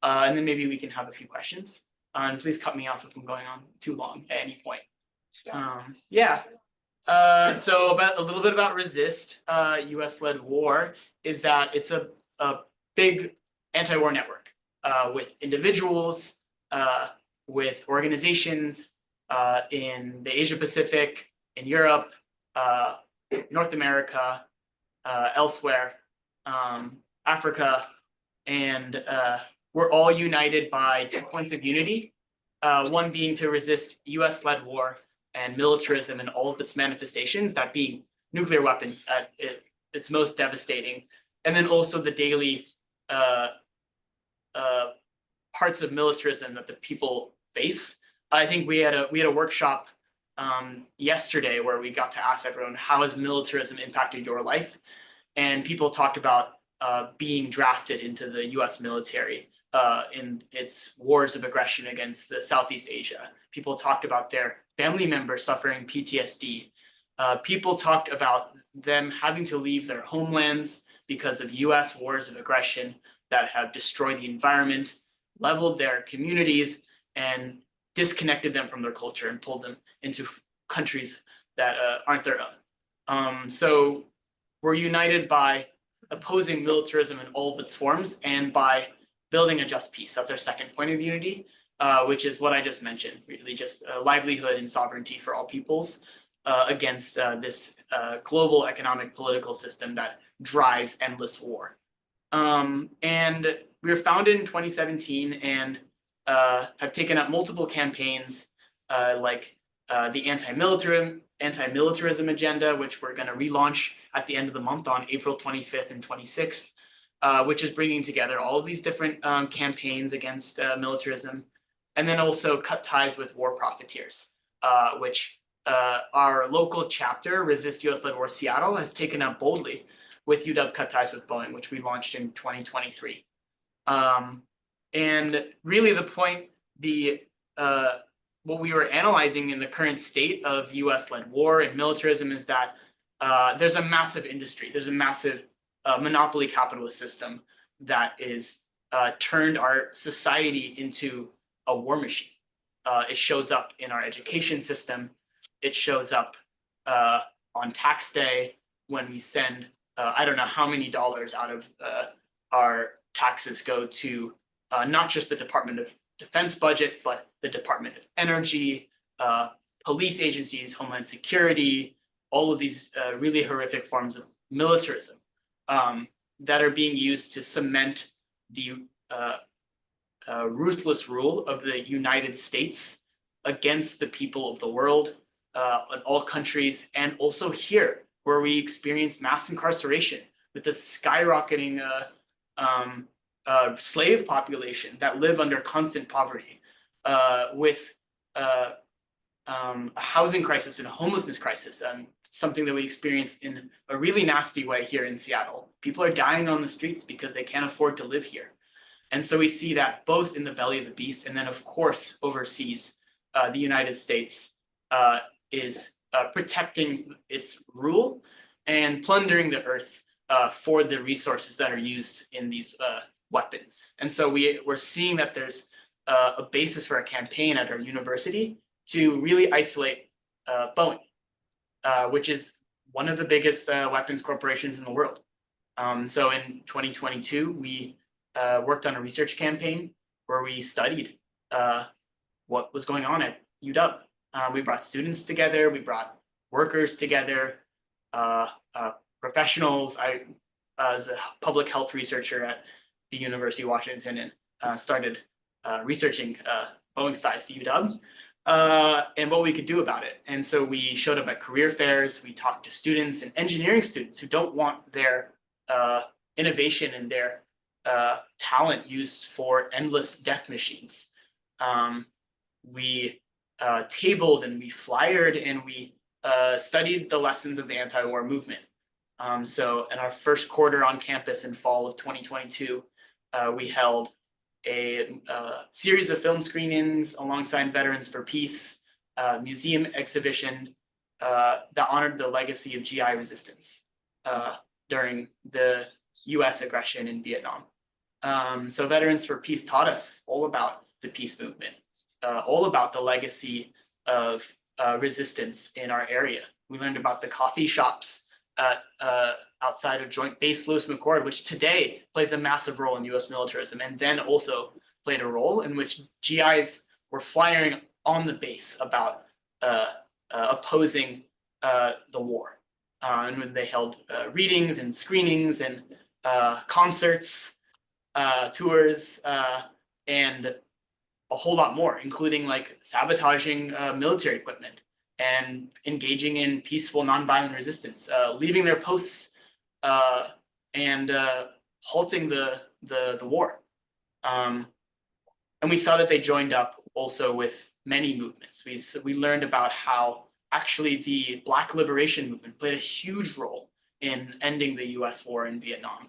[SPEAKER 1] and then maybe we can have a few questions. And please cut me off if I'm going on too long at any point. So about a little bit about Resist, US-led war, is that it's a big anti-war network with individuals, with organizations in the Asia Pacific, in Europe, North America, elsewhere, Africa, and we're all united by 2 points of unity. One being to resist US-led war and militarism and all of its manifestations, that being nuclear weapons at its most devastating, and then also the daily parts of militarism that the people face. I think we had a workshop yesterday where we got to ask everyone, how has militarism impacted your life? And people talked about being drafted into the US military in its wars of aggression against the Southeast Asia. People talked about their family members suffering PTSD. People talked about them having to leave their homelands because of US wars of aggression that have destroyed the environment, leveled their communities, and disconnected them from their culture and pulled them into countries that aren't their own. So we're united by opposing militarism in all of its forms and by building a just peace. That's our second point of unity, which is what I just mentioned, really just livelihood and sovereignty for all peoples against this global economic political system that drives endless war. And we were founded in 2017 and have taken up multiple campaigns like the anti-militarism agenda, which we're going to relaunch at the end of the month on April 25th and 26th, which is bringing together all of these different campaigns against militarism, and then also cut ties with war profiteers, which our local chapter, Resist US-Led War Seattle, has taken up boldly with UW Cut Ties with Boeing, which we launched in 2023. And really the point, what we were analyzing in the current state of US-led war and militarism is that there's a massive industry, there's a massive monopoly capitalist system that is turned our society into a war machine. It shows up in our education system. It shows up on tax day when we send, I don't know how many dollars out of our taxes go to not just the Department of Defense budget, but the Department of Energy, police agencies, Homeland Security, all of these really horrific forms of militarism that are being used to cement the ruthless rule of the United States against the people of the world in all countries, and also here where we experience mass incarceration with the skyrocketing slave population that live under constant poverty, with a housing crisis and a homelessness crisis, something that we experience in a really nasty way here in Seattle. People are dying on the streets because they can't afford to live here. And so we see that both in the belly of the beast and then, of course, overseas, the United States is protecting its rule and plundering the earth for the resources that are used in these weapons. And so we're seeing that there's a basis for a campaign at our university to really isolate Boeing, which is one of the biggest weapons corporations in the world. So in 2022, we worked on a research campaign where we studied what was going on at UW. We brought students together, we brought workers together, professionals. I was a public health researcher at the University of Washington and started researching Boeing's ties to UW and what we could do about it. And so we showed up at career fairs, we talked to students and engineering students who don't want their innovation and their talent used for endless death machines. We tabled and we flyered and we studied the lessons of the anti-war movement. So in our first quarter on campus in fall of 2022, we held a series of film screenings alongside Veterans for Peace, museum exhibition that honored the legacy of GI resistance during the US aggression in Vietnam. So Veterans for Peace taught us all about the peace movement, all about the legacy of resistance in our area. We learned about the coffee shops outside of Joint Base Lewis McChord, which today plays a massive role in US militarism, and then also played a role in which GIs were flying on the base about opposing the war. And when they held readings and screenings and concerts, tours, and a whole lot more, including like sabotaging military equipment and engaging in peaceful nonviolent resistance, leaving their posts and halting the war. And we saw that they joined up also with many movements. We learned about how actually the Black Liberation Movement played a huge role in ending the US war in Vietnam,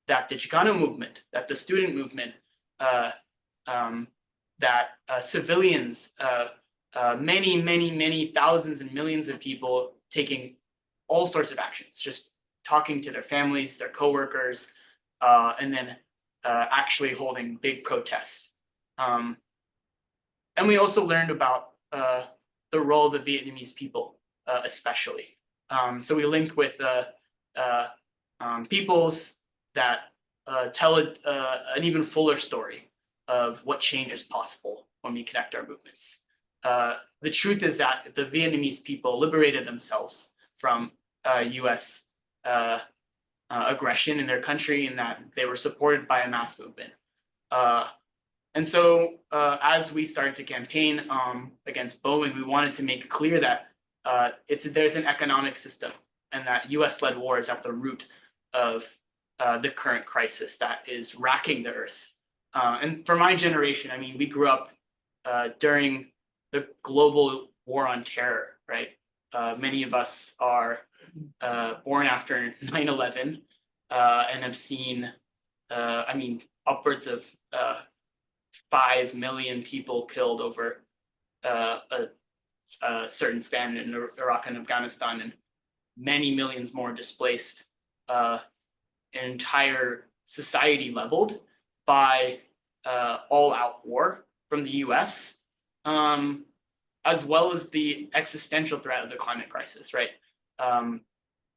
[SPEAKER 1] that the Chicano movement, that the student movement, that civilians, many thousands and millions of people taking all sorts of actions, just talking to their families, their coworkers, and then actually holding big protests. And we also learned about the role of the Vietnamese people, especially. So we linked with peoples that tell an even fuller story of what change is possible when we connect our movements. The truth is that the Vietnamese people liberated themselves from US aggression in their country, and that they were supported by a mass movement. And so as we started to campaign against Boeing, we wanted to make clear that there's an economic system, and that US-led war is at the root of the current crisis that is racking the earth. And for my generation, I mean, we grew up during the global war on terror, right? Many of us are born after 9/11 and have seen, I mean, upwards of 5 million people killed over a certain span in Iraq and Afghanistan, and many millions more displaced, an entire society leveled by all-out war from the US, as well as the existential threat of the climate crisis, right?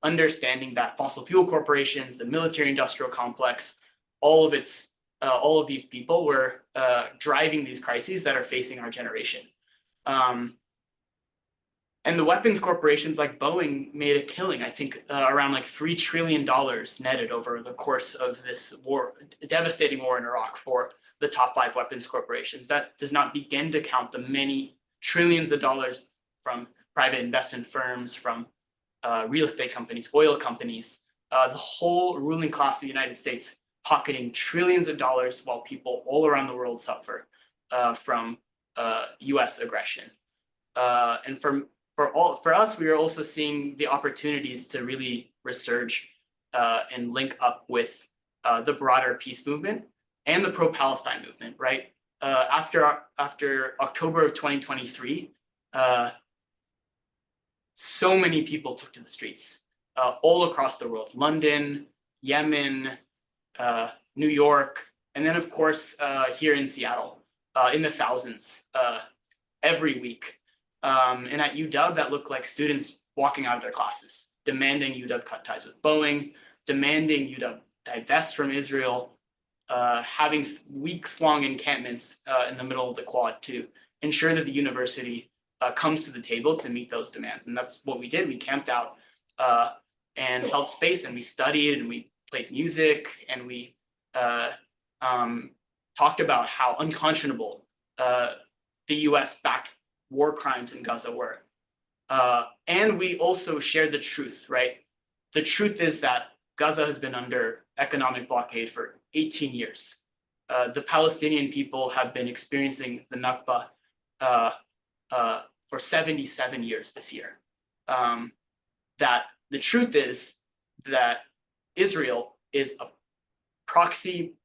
[SPEAKER 1] Understanding that fossil fuel corporations, the military-industrial complex, all of these people were driving these crises that are facing our generation. And the weapons corporations like Boeing made a killing, I think around like $3 trillion netted over the course of this war, devastating war in Iraq for the top 5 weapons corporations. That does not begin to count the many trillions of dollars from private investment firms, from real estate companies, oil companies, the whole ruling class of the United States pocketing trillions of dollars while people all around the world suffer from US aggression. And for us, we are also seeing the opportunities to really resurge and link up with the broader peace movement and the pro-Palestine movement, right? After October of 2023, so many people took to the streets all across the world: London, Yemen, New York, and then of course here in Seattle, in the thousands every week. And at UW, that looked like students walking out of their classes, demanding UW cut ties with Boeing, demanding UW divest from Israel, having weeks-long encampments in the middle of the Quad to ensure that the university comes to the table to meet those demands. And that's what we did. We camped out and held space, and we studied, and we played music, and we talked about how unconscionable the US-backed war crimes in Gaza were. And we also shared the truth, right? The truth is that Gaza has been under economic blockade for 18 years. The Palestinian people have been experiencing the Nakba for 77 years this year. That the truth is that Israel is a proxy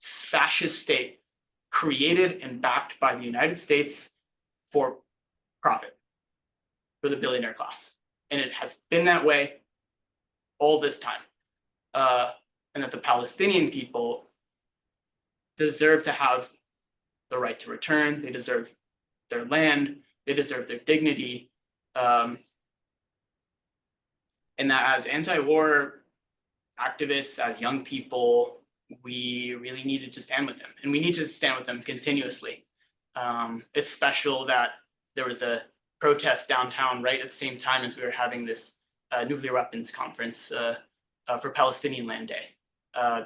[SPEAKER 1] fascist state created and backed by the United States for profit, for the billionaire class. And it has been that way all this time. And that the Palestinian people deserve to have the right to return. They deserve their land. They deserve their dignity. And that as anti-war activists, as young people, we really needed to stand with them. And we need to stand with them continuously. It's special that there was a protest downtown right at the same time as we were having this nuclear weapons conference for Palestinian Land Day,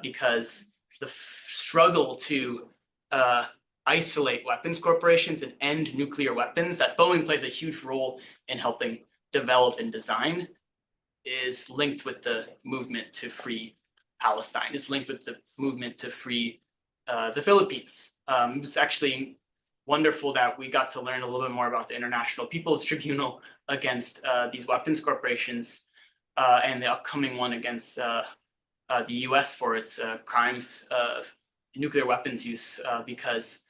[SPEAKER 1] because the struggle to isolate weapons corporations and end nuclear weapons that Boeing plays a huge role in helping develop and design is linked with the movement to free Palestine. It's linked with the movement to free the Philippines. It was actually wonderful that we got to learn a little bit more about the International People's Tribunal against these weapons corporations and the upcoming one against the US for its crimes of nuclear weapons use, because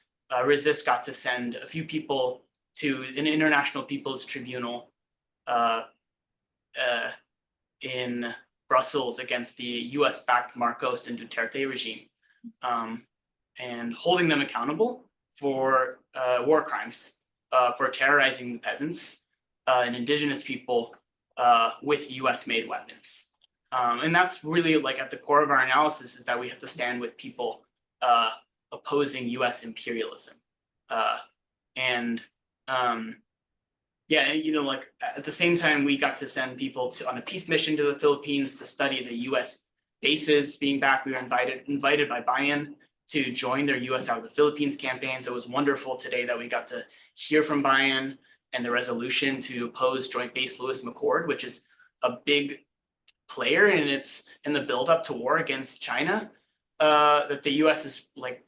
[SPEAKER 1] Resist got to send a few people to an International People's Tribunal in Brussels against the US-backed Marcos and Duterte regime, and holding them accountable for war crimes, for terrorizing the peasants and indigenous people with US-made weapons. And that's really like at the core of our analysis, is that we have to stand with people opposing US imperialism. Yeah, you know, like at the same time, we got to send people on a peace mission to the Philippines to study the US bases being back. We were invited by Bayan to join their US out of the Philippines campaign. So it was wonderful today that we got to hear from Bayan and the resolution to oppose Joint Base Lewis McChord, which is a big player and it's in the buildup to war against China. That the US is like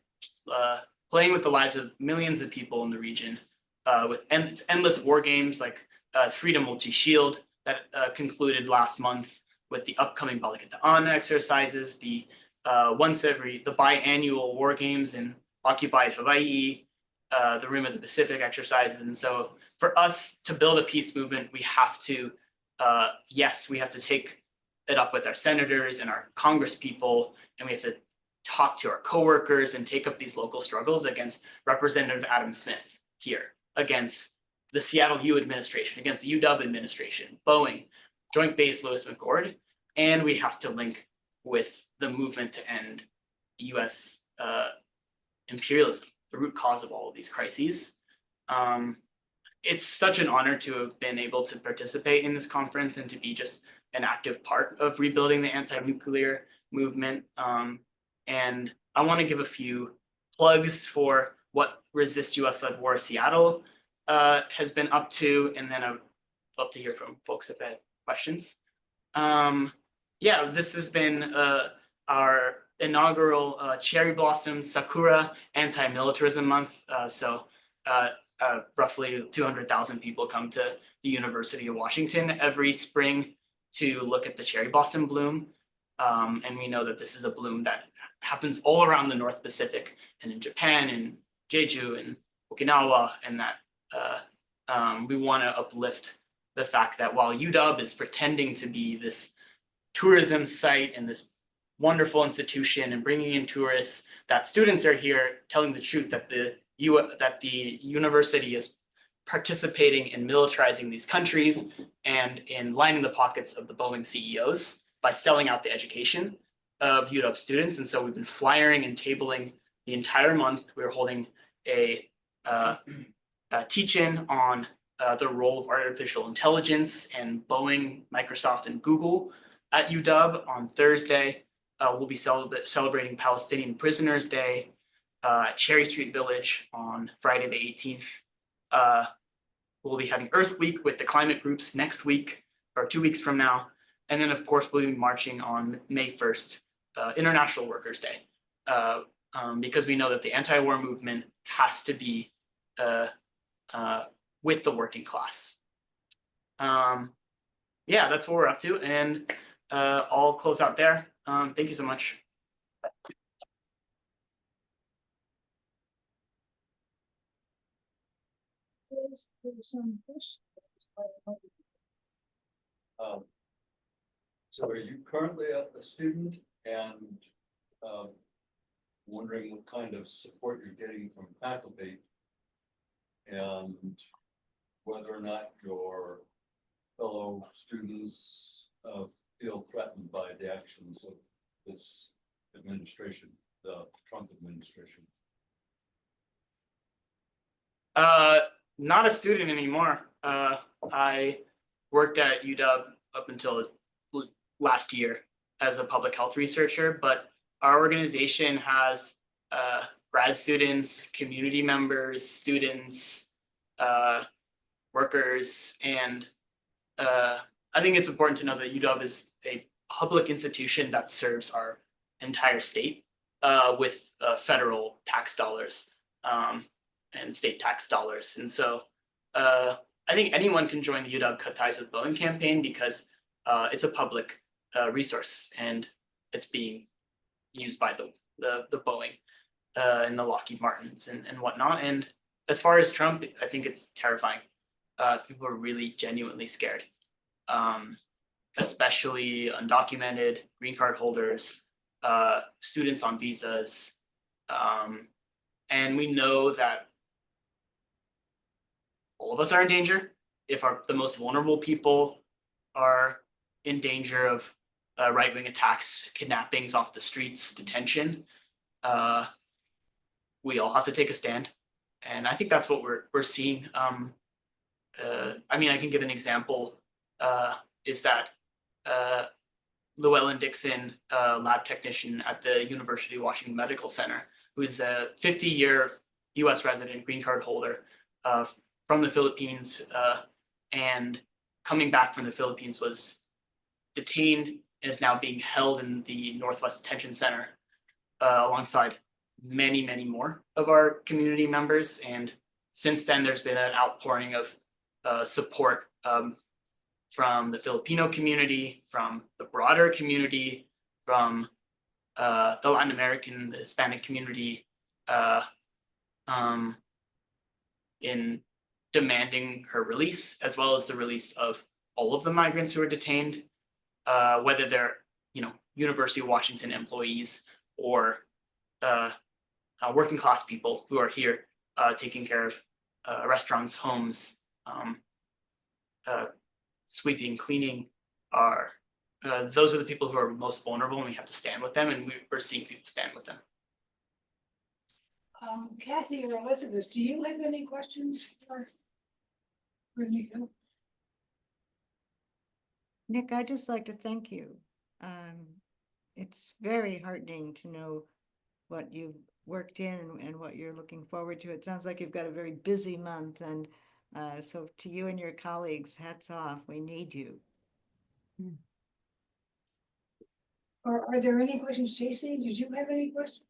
[SPEAKER 1] playing with the lives of millions of people in the region with endless war games like Freedom Multi Shield that concluded last month with the upcoming Balikatan exercises, the biannual war games in occupied Hawaii, the Rim of the Pacific exercises. And so for us to build a peace movement, we have to, we have to take it up with our senators and our Congress people, and we have to talk to our coworkers and take up these local struggles against Representative Adam Smith here, against the Seattle U administration, against the UW administration, Boeing, Joint Base Lewis McChord, and we have to link with the movement to end US imperialism, the root cause of all of these crises. It's such an honor to have been able to participate in this conference and to be just an active part of rebuilding the anti-nuclear movement. And I want to give a few plugs for what Resist US-Led War Seattle has been up to, and then I'd love to hear from folks if they have questions. Yeah, this has been our inaugural Cherry Blossom Sakura Anti-Militarism Month. Roughly 200,000 people come to the University of Washington every spring to look at the cherry blossom bloom. And we know that this is a bloom that happens all around the North Pacific and in Japan and Jeju and Okinawa, and that we want to uplift the fact that while UW is pretending to be this tourism site and this wonderful institution and bringing in tourists, that students are here telling the truth that the university is participating in militarizing these countries and in lining the pockets of the Boeing CEOs by selling out the education of UW students. And so we've been flyering and tabling the entire month. We're holding a teach-in on the role of artificial intelligence and Boeing, Microsoft, and Google at UW on Thursday. We'll be celebrating Palestinian Prisoners Day at Cherry Street Village on Friday the 18th. We'll be having Earth Week with the climate groups next week or 2 weeks from now. And then, of course, we'll be marching on May 1st, International Workers' Day, because we know that the anti-war movement has to be with the working class. Yeah, that's what we're up to. And I'll close out there. Thank you so much.
[SPEAKER 7] So are you currently a student and wondering what kind of support you're getting from faculty? And whether or not your fellow students feel threatened by the actions of this administration, the Trump administration?
[SPEAKER 1] Not a student anymore. I worked at UW up until last year as a public health researcher, but our organization has grad students, community members, students, workers, and I think it's important to know that UW is a public institution that serves our entire state with federal tax dollars and state tax dollars. And so I think anyone can join the UW Cut Ties with Boeing campaign because it's a public resource and it's being used by the Boeing and the Lockheed Martins and whatnot. And as far as Trump, I think it's terrifying. People are really genuinely scared, especially undocumented green card holders, students on visas. And we know that all of us are in danger. If the most vulnerable people are in danger of right-wing attacks, kidnappings off the streets, detention, we all have to take a stand. And I think that's what we're seeing. I mean, I can give an example, is that Llewellyn Dixon, lab technician at the University of Washington Medical Center, who is a 50-year US resident green card holder from the Philippines, and coming back from the Philippines was detained and is now being held in the Northwest Detention Center alongside many, many more of our community members. And since then, there's been an outpouring of support from the Filipino community, from the broader community, from the Latin American, the Hispanic community, in demanding her release, as well as the release of all of the migrants who are detained, whether they're, University of Washington employees or working class people who are here taking care of restaurants, homes, sweeping, cleaning. Those are the people who are most vulnerable, and we have to stand with them, and we're seeing people stand with them.
[SPEAKER 2] Kathy or Elizabeth, do you have any questions for Nikhil?
[SPEAKER 4] Nick, I'd just like to thank you. It's very heartening to know what you've worked in and what you're looking forward to. It sounds like you've got a very busy month, and so to you and your colleagues, hats off. We need you.
[SPEAKER 2] Are there any questions? JC, did you have any questions?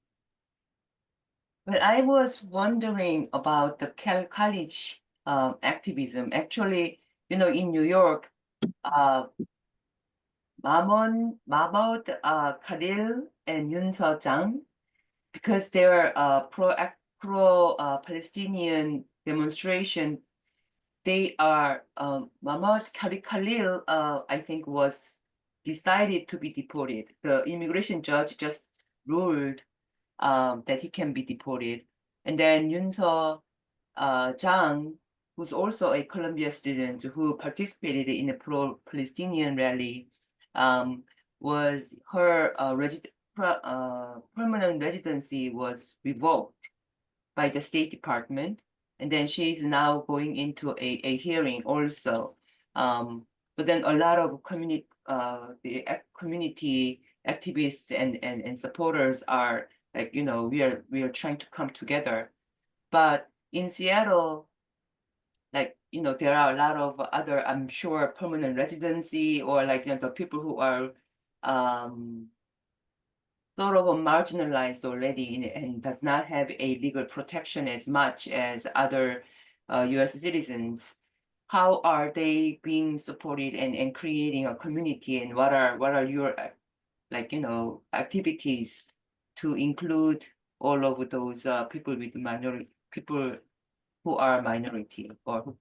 [SPEAKER 14] Well, I was wondering about the college activism. Actually, in New York, Mahmoud Khalil and Yoon Seo-jang, because their pro-Palestinian demonstration, they are Mahmoud Khalil, I think, was decided to be deported. The immigration judge just ruled that he can be deported, and then Yoon Seo-jang who's also a Columbia student who participated in a pro-Palestinian rally, was her permanent residency was revoked by the State Department. And then she's now going into a hearing also. But then a lot of community activists and supporters are like, you know, we are trying to come together. But in Seattle, like, you know, there are a lot of other, I'm sure, permanent residency or like, you know, the people who are sort of marginalized already and does not have a legal protection as much as other US citizens. How are they being supported and creating a community, and what are your like, you know, activities to include all of those people with minority, people who are minority or who,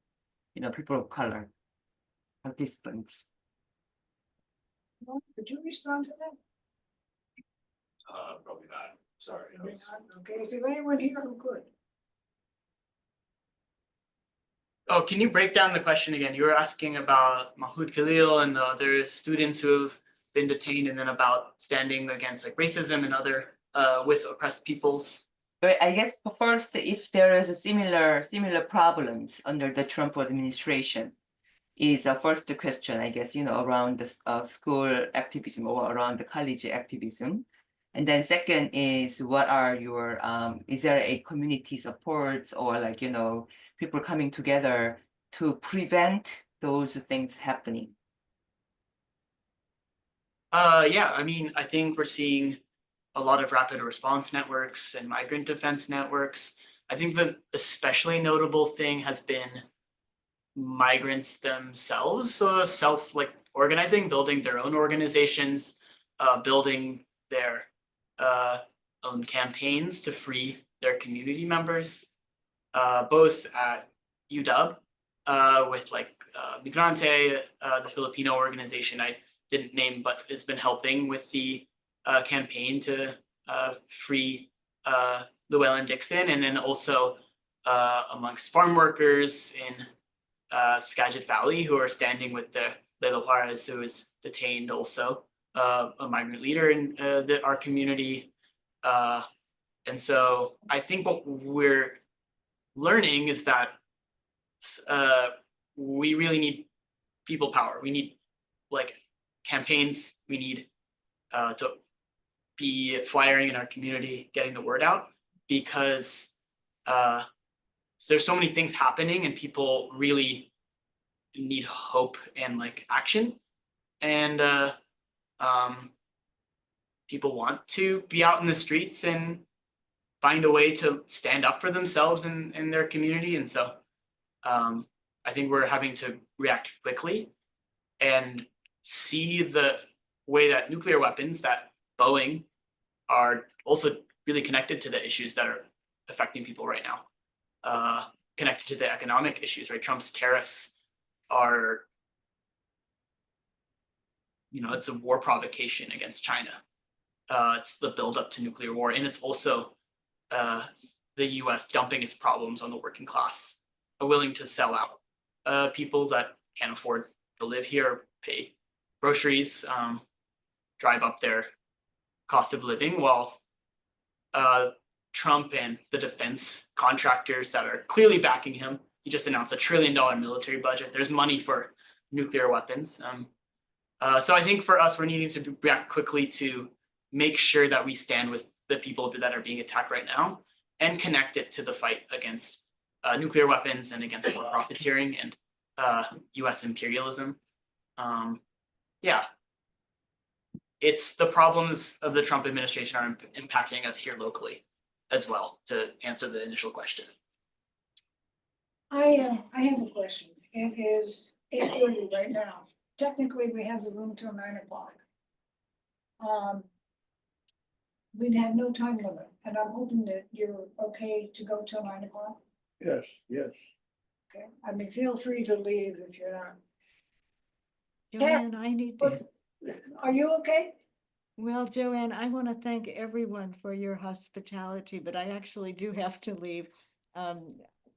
[SPEAKER 14] you know, people of color participants?
[SPEAKER 2] Could you respond to that?
[SPEAKER 12] Probably not, sorry. I was-
[SPEAKER 2] Okay, is there anyone here who could?
[SPEAKER 1] Oh, can you break down the question again? You were asking about Mahmoud Khalil and the other students who have been detained, and then about standing against like racism and other with oppressed peoples.
[SPEAKER 14] But I guess first, if there is a similar problems under the Trump administration, is first question, I guess, you know, around the school activism or around the college activism. And then second is what are your, is there a community supports or like, you know, people coming together to prevent those things happening?
[SPEAKER 1] Yeah, I mean, I think we're seeing a lot of rapid response networks and migrant defense networks. I think the especially notable thing has been migrants themselves, so self like organizing, building their own organizations, building their own campaigns to free their community members, both at UW with like Migrante, the Filipino organization I didn't name, but has been helping with the campaign to free Llewellyn Dixon, and then also amongst farm workers in Skagit Valley who are standing with the Lelo Juarez, who was detained, also a migrant leader in our community. And so I think what we're learning is that we really need people power. We need like campaigns. We need to be flyering in our community, getting the word out, because there's so many things happening and people really need hope and like action. And people want to be out in the streets and find a way to stand up for themselves in their community. And so I think we're having to react quickly and see the way that nuclear weapons, that Boeing, are also really connected to the issues that are affecting people right now, connected to the economic issues, right? Trump's tariffs are, you know, it's a war provocation against China. It's the buildup to nuclear war, and it's also the US dumping its problems on the working class, are willing to sell out people that can't afford to live here, pay groceries, drive up their cost of living, while Trump and the defense contractors that are clearly backing him, he just announced $1 trillion military budget. There's money for nuclear weapons. So I think for us, we're needing to react quickly to make sure that we stand with the people that are being attacked right now and connect it to the fight against nuclear weapons and against war profiteering and US imperialism. Yeah, it's the problems of the Trump administration are impacting us here locally as well, to answer the initial question.
[SPEAKER 2] I have a question. It is 8:30 right now. Technically, we have the room till 9 o'clock. We'd have no time limit, and I'm hoping that you're okay to go till 9 o'clock.
[SPEAKER 9] Yes, yes.
[SPEAKER 2] Okay, I mean, feel free to leave if you're not.
[SPEAKER 4] Joanne, I need to.
[SPEAKER 2] Are you okay?
[SPEAKER 4] Well, Joanne, I want to thank everyone for your hospitality, but I actually do have to leave.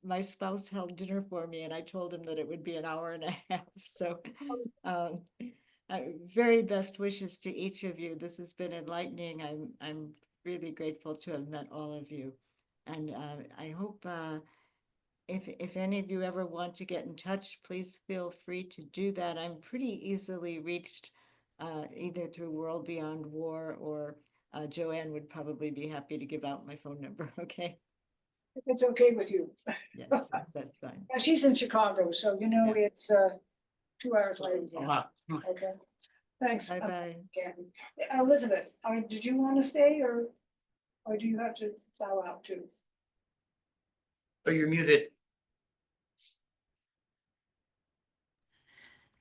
[SPEAKER 4] my spouse held dinner for me and I told him that it would be an hour and a half, so. Very best wishes to each of you. This has been enlightening. I'm really grateful to have met all of you. And I hope if any of you ever want to get in touch, please feel free to do that. I'm pretty easily reached either through World Beyond War or Joanne would probably be happy to give out my phone number, okay?
[SPEAKER 2] If it's okay with you.
[SPEAKER 4] Yes, that's fine.
[SPEAKER 2] She's in Chicago, so you know,
[SPEAKER 4] Yeah.
[SPEAKER 2] it's 2 hours later. Okay, thanks.
[SPEAKER 4] Bye-bye.
[SPEAKER 2] Kathy. Elizabeth, did you want to stay or do you have to bow out too?
[SPEAKER 1] Oh, you're muted.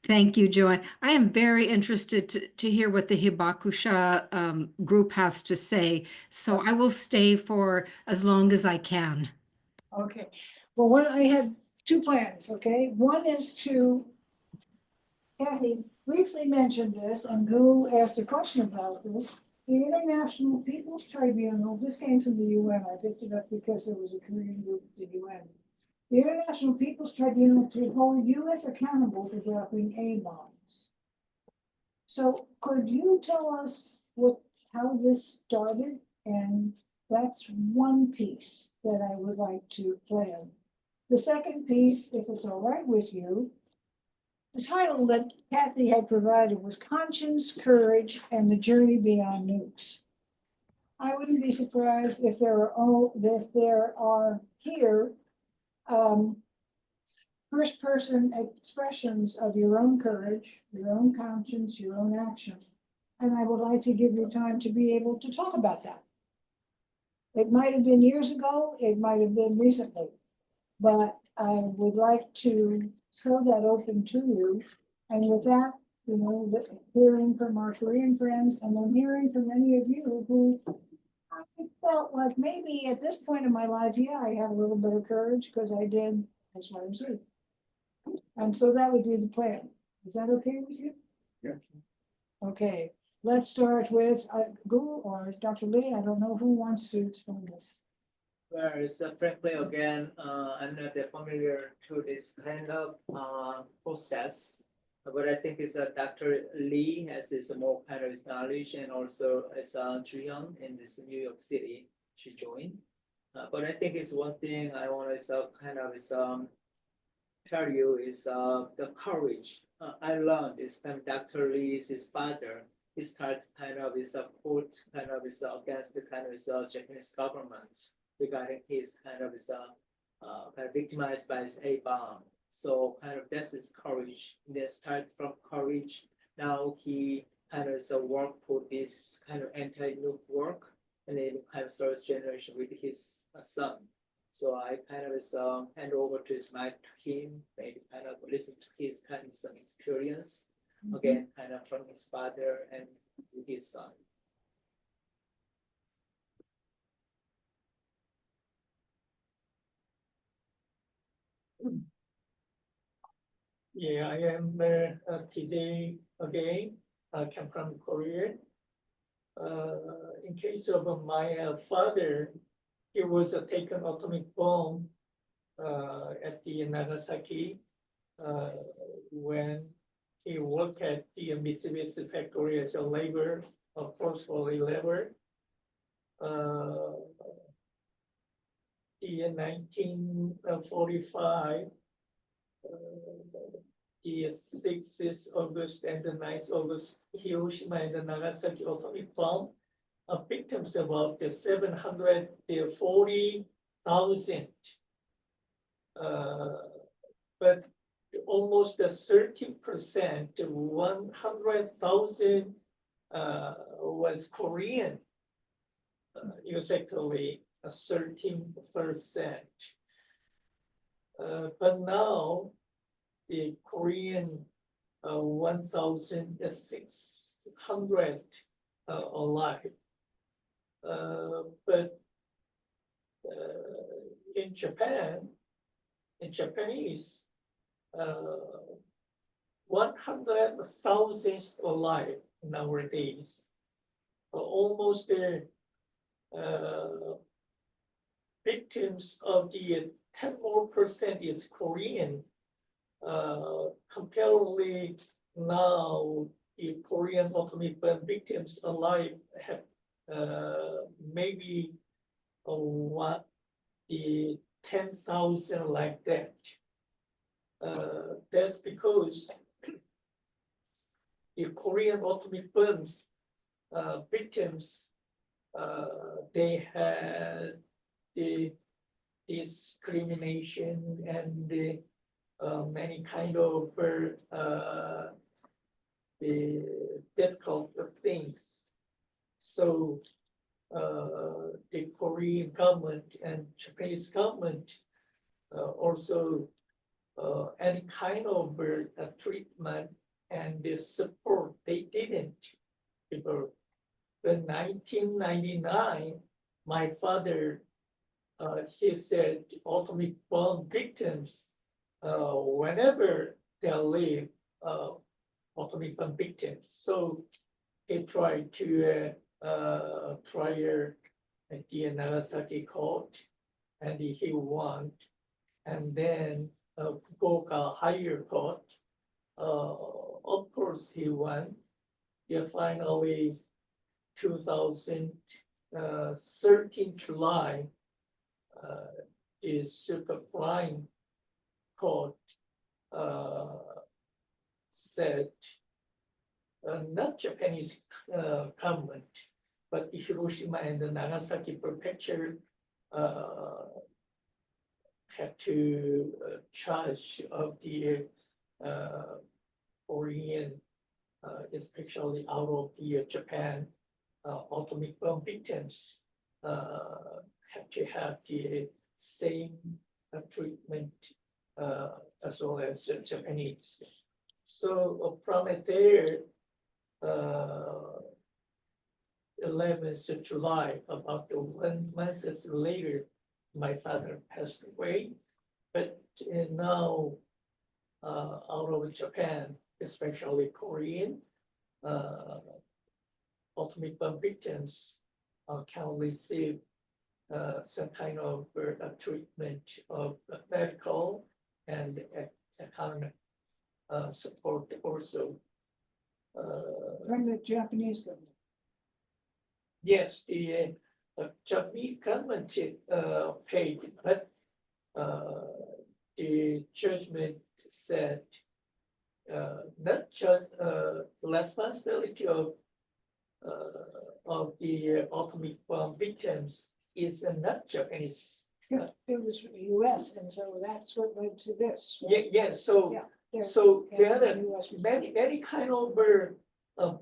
[SPEAKER 11] Thank you, Joanne. I am very interested to hear what the Hibakusha group has to say. So I will stay for as long as I can.
[SPEAKER 2] Okay, well, I had 2 plans, okay? One is to, Kathy briefly mentioned this and Gu asked a question about this. The International People's Tribunal, this came from the UN, I picked it up because there was a Korean group at the UN. The International People's Tribunal to hold US accountable for dropping A-bombs. So could you tell us how this started? And that's one piece that I would like to plan. The second piece, if it's all right with you, the title that Kathy had provided was Conscience, Courage, and the Journey Beyond Nukes. I wouldn't be surprised if there are here first person expressions of your own courage, your own conscience, your own action. And I would like to give you time to be able to talk about that. It might have been years ago, it might have been recently, but I would like to throw that open to you. And with that, you know, hearing from our Korean friends and then hearing from many of you who I felt like maybe at this point in my life, yeah, I have a little bit of courage because I did XYZ. And so that would be the plan. Is that okay with you?
[SPEAKER 13] Yeah.
[SPEAKER 2] Okay, let's start with Gu or Dr. Lee. I don't know who wants to explain this.
[SPEAKER 10] Well, so frankly, again, I'm not that familiar to this kind of process. But I think it's Dr. Lee has this more kind of knowledge, and also as Ju-young in this New York City, she joined. But I think it's one thing I want to kind of tell you is the courage. I learned this time Dr. Lee is his father. He starts kind of support kind of against the kind of Japanese government regarding his kind of kind of victimized by his A-bomb. So kind of that's his courage. Then start from courage. Now he kind of work for this kind of anti-nuke work, and then kind of starts generation with his son. So I kind of hand over to his mic to him, maybe kind of listen to his kind of some experience, again, kind of from his father and his son.
[SPEAKER 5] Yeah, I am today again, come from Korea. In case of my father, he was taken atomic bomb at the Nagasaki when he worked at the Mitsubishi factory as a labor, forcefully labor. In 1945, the 6th August and the 9th August, Hiroshima and the Nagasaki atomic bomb are victims of about 740,000. But almost 30%, 100,000 was Korean, exactly 13%. But now the Korean 1,600 alive. But in Japan, in Japanese, 100,000 alive nowadays. Almost victims of the 10% is Korean. Comparatively now, the Korean atomic bomb victims alive have maybe what the 10,000 like that. That's because the Korean atomic bombs victims they had the discrimination and the many kind of the difficult things. So the Korean government and Japanese government also any kind of treatment and the support they didn't. Because in 1999, my father he said atomic bomb victims whenever they live atomic bomb victims. So he tried to trial at the Nagasaki court, and he won. And then Fukuoka higher court, of course he won. Yeah, finally 2013 July, the Super Prime Court said not Japanese government, but Hiroshima and the Nagasaki prefecture had to charge of the Korean, especially out of the Japan atomic bomb victims, have to have the same treatment as well as the Japanese. So from there, 11th July, about 1 month later, my father passed away. But now, out of Japan, especially Korean, atomic bomb victims can receive some kind of treatment of medical and economic support also.
[SPEAKER 2] From the Japanese government.
[SPEAKER 5] Yes, the Japanese government paid, but the judgment said not just responsibility of the atomic bomb victims is not Japanese.
[SPEAKER 2] Yeah, it was from the US, and so that's what led to this. right?
[SPEAKER 5] Yeah, so
[SPEAKER 2] Yeah, there-
[SPEAKER 5] so
[SPEAKER 2] yeah,
[SPEAKER 5] there are
[SPEAKER 2] the US was-
[SPEAKER 5] many kind of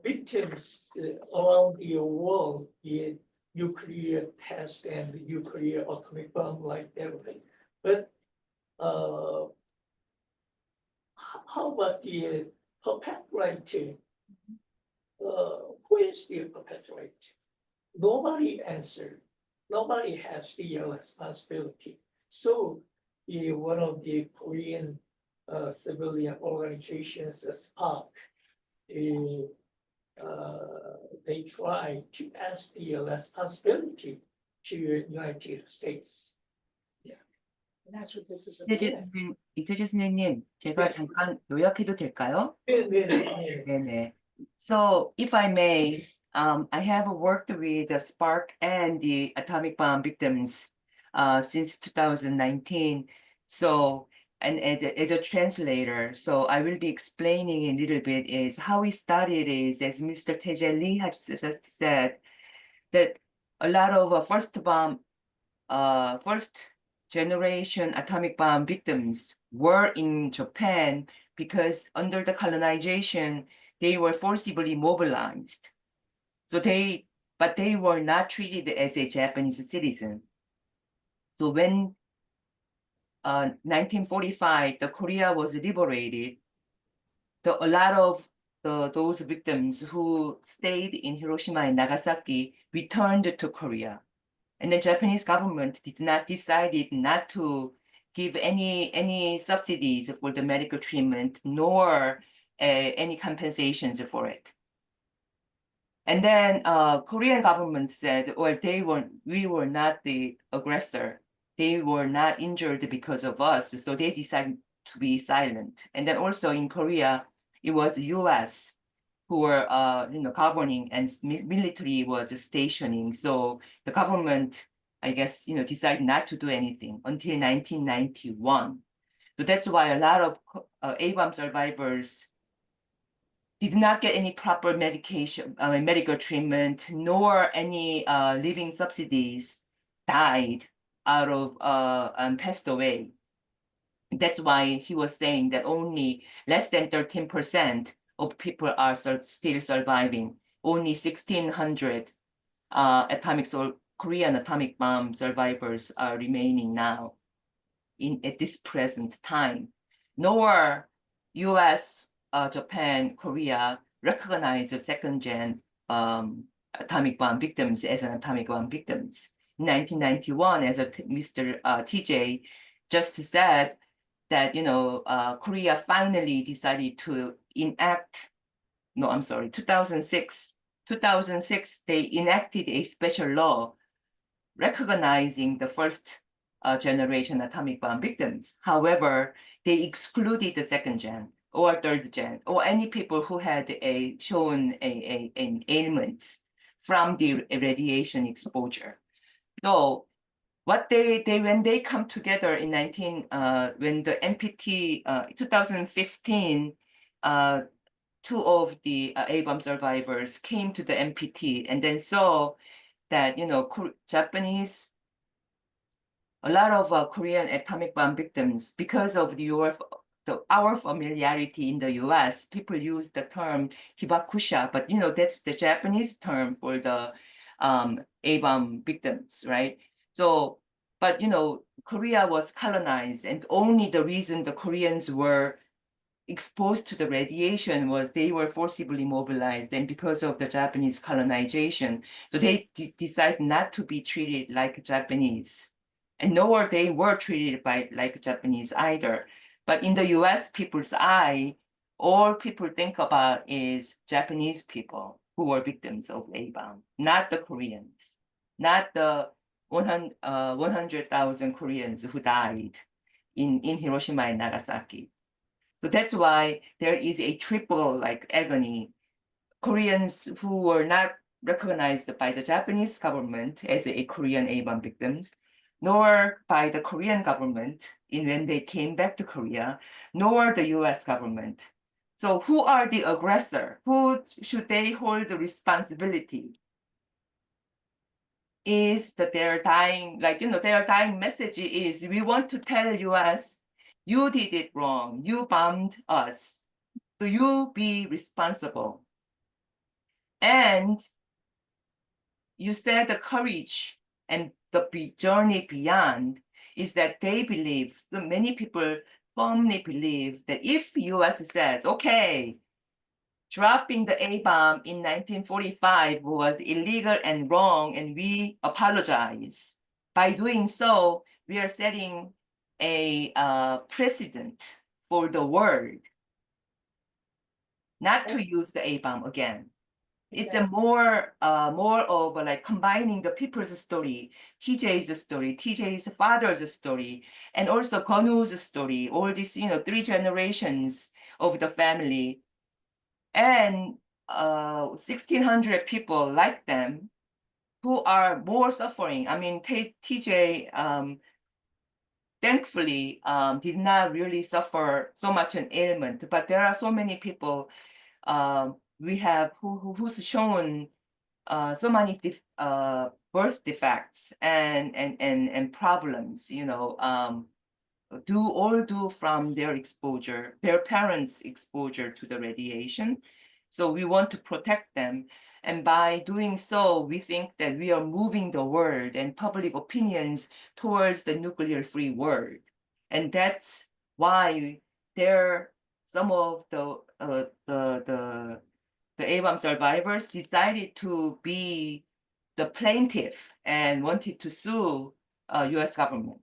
[SPEAKER 5] victims around the world, the nuclear test and the nuclear atomic bomb like everything. But how about the perpetrator? Who is the perpetrator? Nobody answered. Nobody has the responsibility. So one of the Korean civilian organizations, SPARC, they try to ask the responsibility to United States.
[SPEAKER 2] And that's what this is about.
[SPEAKER 14] 이태재 선생님, 제가 잠깐 요약해도 될까요?
[SPEAKER 5] 네네네.
[SPEAKER 14] 네네. So, if I may, I have worked with the SPARC and the atomic bomb victims since 2019. So, and as a translator, so I will be explaining a little bit is how we started is, as Mr. Tae Lee has just said, that a lot of first generation atomic bomb victims were in Japan because under the colonization, they were forcibly mobilized. So but they were not treated as a Japanese citizen. So when 1945, the Korea was liberated, a lot of those victims who stayed in Hiroshima and Nagasaki returned to Korea. And the Japanese government decided not to give any subsidies for the medical treatment, nor any compensations for it. And then Korean government said, well, we were not the aggressor. they were not injured because of us, so they decided to be silent. And then also in Korea, it was US who were governing, and military was stationing. So the government, I guess, decided not to do anything until 1991. So that's why a lot of A-bomb survivors did not get any proper medical treatment, nor any living subsidies, died out of and passed away. That's why he was saying that only less than 13% of people are still surviving. Only 1,600 Korean atomic bomb survivors are remaining now at this present time. Nor US, Japan, Korea recognize the second gen atomic bomb victims as an atomic bomb victims. In 1991, as Mr. TJ just said, that Korea finally decided to enact, no, I'm sorry, 2006, they enacted a special law recognizing the first generation atomic bomb victims. However, they excluded the second gen or third gen or any people who had shown an ailment from the radiation exposure. So what when they come together in when the NPT 2015, two of the A-bomb survivors came to the NPT and then saw that Japanese, a lot of Korean atomic bomb victims, because of our familiarity in the US, people use the term hibakusha, but that's the Japanese term for the A-bomb victims, right? So, but Korea was colonized, and only the reason the Koreans were exposed to the radiation was they were forcibly mobilized, and because of the Japanese colonization, so they decided not to be treated like Japanese, and nor they were treated like Japanese either. But in the US people's eye, all people think about is Japanese people who were victims of A-bomb, not the Koreans, not the 100,000 Koreans who died in Hiroshima and Nagasaki. So that's why there is a triple agony. Koreans who were not recognized by the Japanese government as a Korean A-bomb victims, nor by the Korean government when they came back to Korea, nor the US government. So who are the aggressor? Who should they hold the responsibility? Is that their dying, their dying message is, we want to tell US, you did it wrong, you bombed us, so you be responsible. And you said the courage and the journey beyond is that they believe, so many people firmly believe that if US says, okay, dropping the A-bomb in 1945 was illegal and wrong, and we apologize. By doing so, we are setting a precedent for the world not to use the A-bomb again. It's a more of combining the people's story, TJ's father's story, and also Konu's story, all these, 3 generations of the family, and 1,600 people like them who are more suffering. I mean, TJ thankfully did not really suffer so much an ailment, but there are so many people we have who's shown so many birth defects and problems, due from their exposure, their parents' exposure to the radiation. So we want to protect them. And by doing so, we think that we are moving the world and public opinions towards the nuclear-free world. And that's why some of the A-bomb survivors decided to be the plaintiff and wanted to sue US government.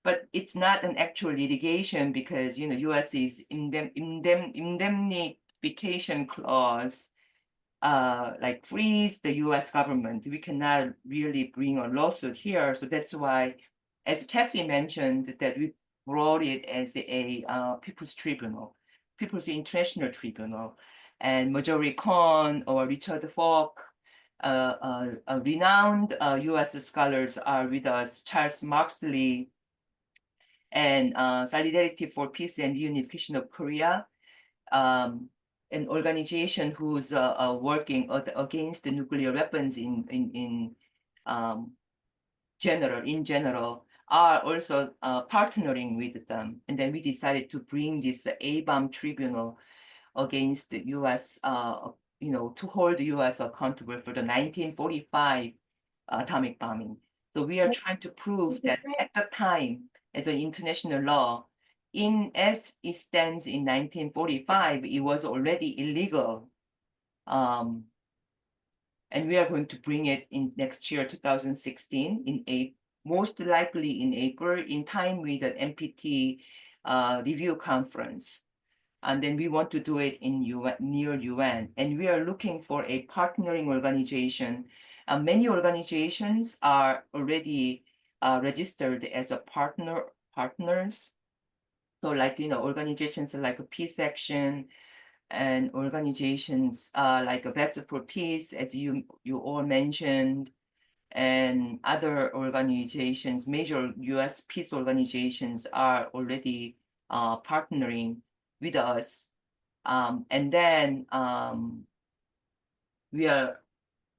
[SPEAKER 14] But it's not an actual litigation because, US's indemnification clause frees the US government. We cannot really bring a lawsuit here. So that's why as Kathy mentioned, that we brought it as a people's tribunal, people's international tribunal, and Marjorie Cohn or Richard Falk, renowned U.S. scholars are with us, Charles Marksley, and Solidarity for Peace and Unification of Korea, an organization who's working against the nuclear weapons in general, are also partnering with them. And then we decided to bring this ABOM tribunal against the US, to hold the US accountable for the 1945 atomic bombing. So we are trying to prove that at the time, as an international law, as it stands in 1945, it was already illegal. And we are going to bring it in next year, 2016, most likely in April, in time with the NPT review conference. And then we want to do it in near UN. And we are looking for a partnering organization. Many organizations are already registered as a partners. So like, organizations like a Peace Action, and organizations like Vets for Peace, as you all mentioned, and other organizations, major US peace organizations are already partnering with us. And then we are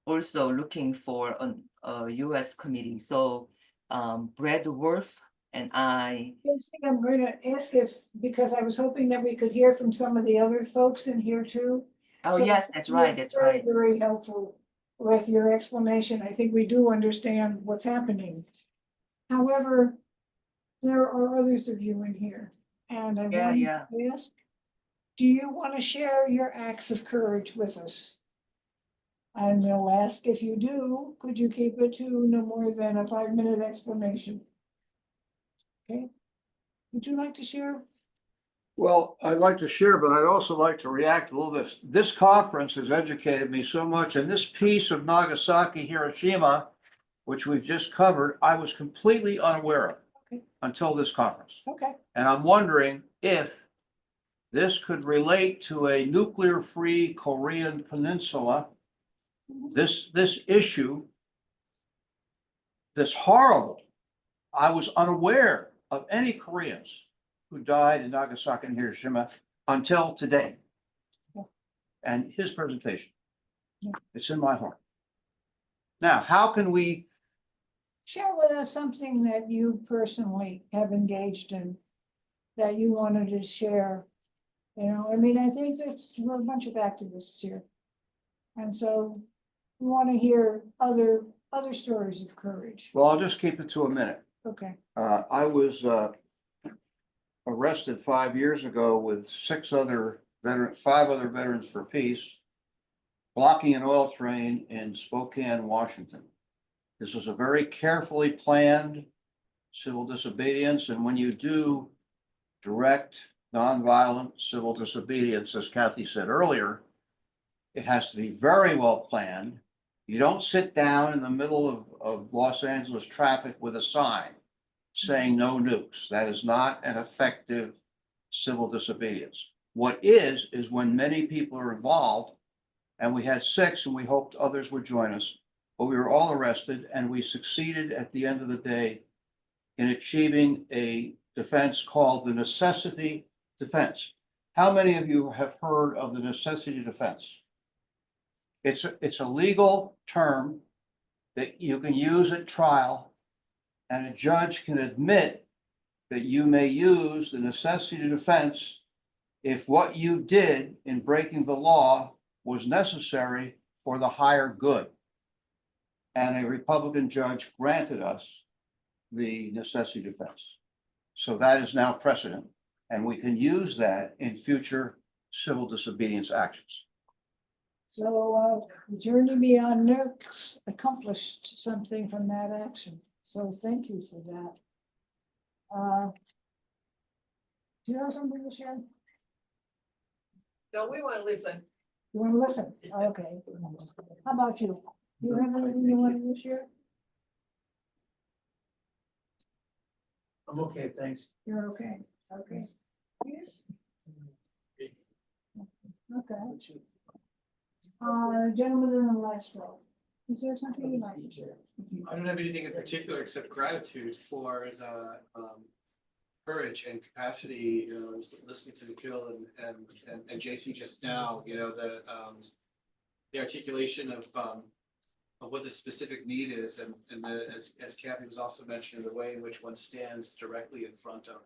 [SPEAKER 14] also looking for a US committee. So Brad Worth and I.
[SPEAKER 2] I'm going to ask because I was hoping that we could hear from some of the other folks in here too.
[SPEAKER 14] Oh,
[SPEAKER 2] So
[SPEAKER 14] yes, that's right, that's right.
[SPEAKER 2] Very helpful with your explanation. I think we do understand what's happening. However, there are others of you in here, and I want to ask, do you want to share your acts of courage with us? And we'll ask, if you do, could you keep it to no more than a 5-minute explanation? Okay, would you like to share?
[SPEAKER 9] Well, I'd like to share, but I'd also like to react a little bit. This conference has educated me so much, and this piece of Nagasaki, Hiroshima, which we've just covered, I was completely unaware of until this conference.
[SPEAKER 2] Okay.
[SPEAKER 9] And I'm wondering if this could relate to a nuclear-free Korean peninsula. This issue, this horrible, I was unaware of any Koreans who died in Nagasaki and Hiroshima until today. And his presentation, it's in my heart. Now, how can we
[SPEAKER 2] share with us something that you personally have engaged in that you wanted to share? I think that we're a bunch of activists here. And so we want to hear other stories of courage.
[SPEAKER 9] Well, I'll just keep it to a minute.
[SPEAKER 2] Okay.
[SPEAKER 9] I was arrested 5 years ago with 5 other veterans for peace, blocking an oil train in Spokane, Washington. This was a very carefully planned civil disobedience, and when you do direct, nonviolent civil disobedience, as Kathy said earlier, it has to be very well planned. You don't sit down in the middle of Los Angeles traffic with a sign saying no nukes. That is not an effective civil disobedience. What is when many people are involved, and we had 6 and we hoped others would join us, but we were all arrested, and we succeeded at the end of the day in achieving a defense called the necessity defense. How many of you have heard of the necessity defense? It's a legal term that you can use at trial, and a judge can admit that you may use the necessity defense if what you did in breaking the law was necessary for the higher good. And a Republican judge granted us the necessity defense. So that is now precedent, and we can use that in future civil disobedience actions.
[SPEAKER 2] So Journey Beyond Nukes accomplished something from that action. So thank you for that. Do you have something to share?
[SPEAKER 8] No, we want to listen.
[SPEAKER 2] You want to listen? Okay. How about you? Do you have anything you want to share?
[SPEAKER 13] I'm okay, thanks.
[SPEAKER 2] You're okay, okay. Yes. Okay. Gentleman in the last row, is there something you'd like to share?
[SPEAKER 15] I don't have anything in particular except gratitude for the courage and capacity, you know, I was listening to Nikhil and JC just now, you know, the articulation of what the specific need is and as Kathy was also mentioning, the way in which one stands directly in front of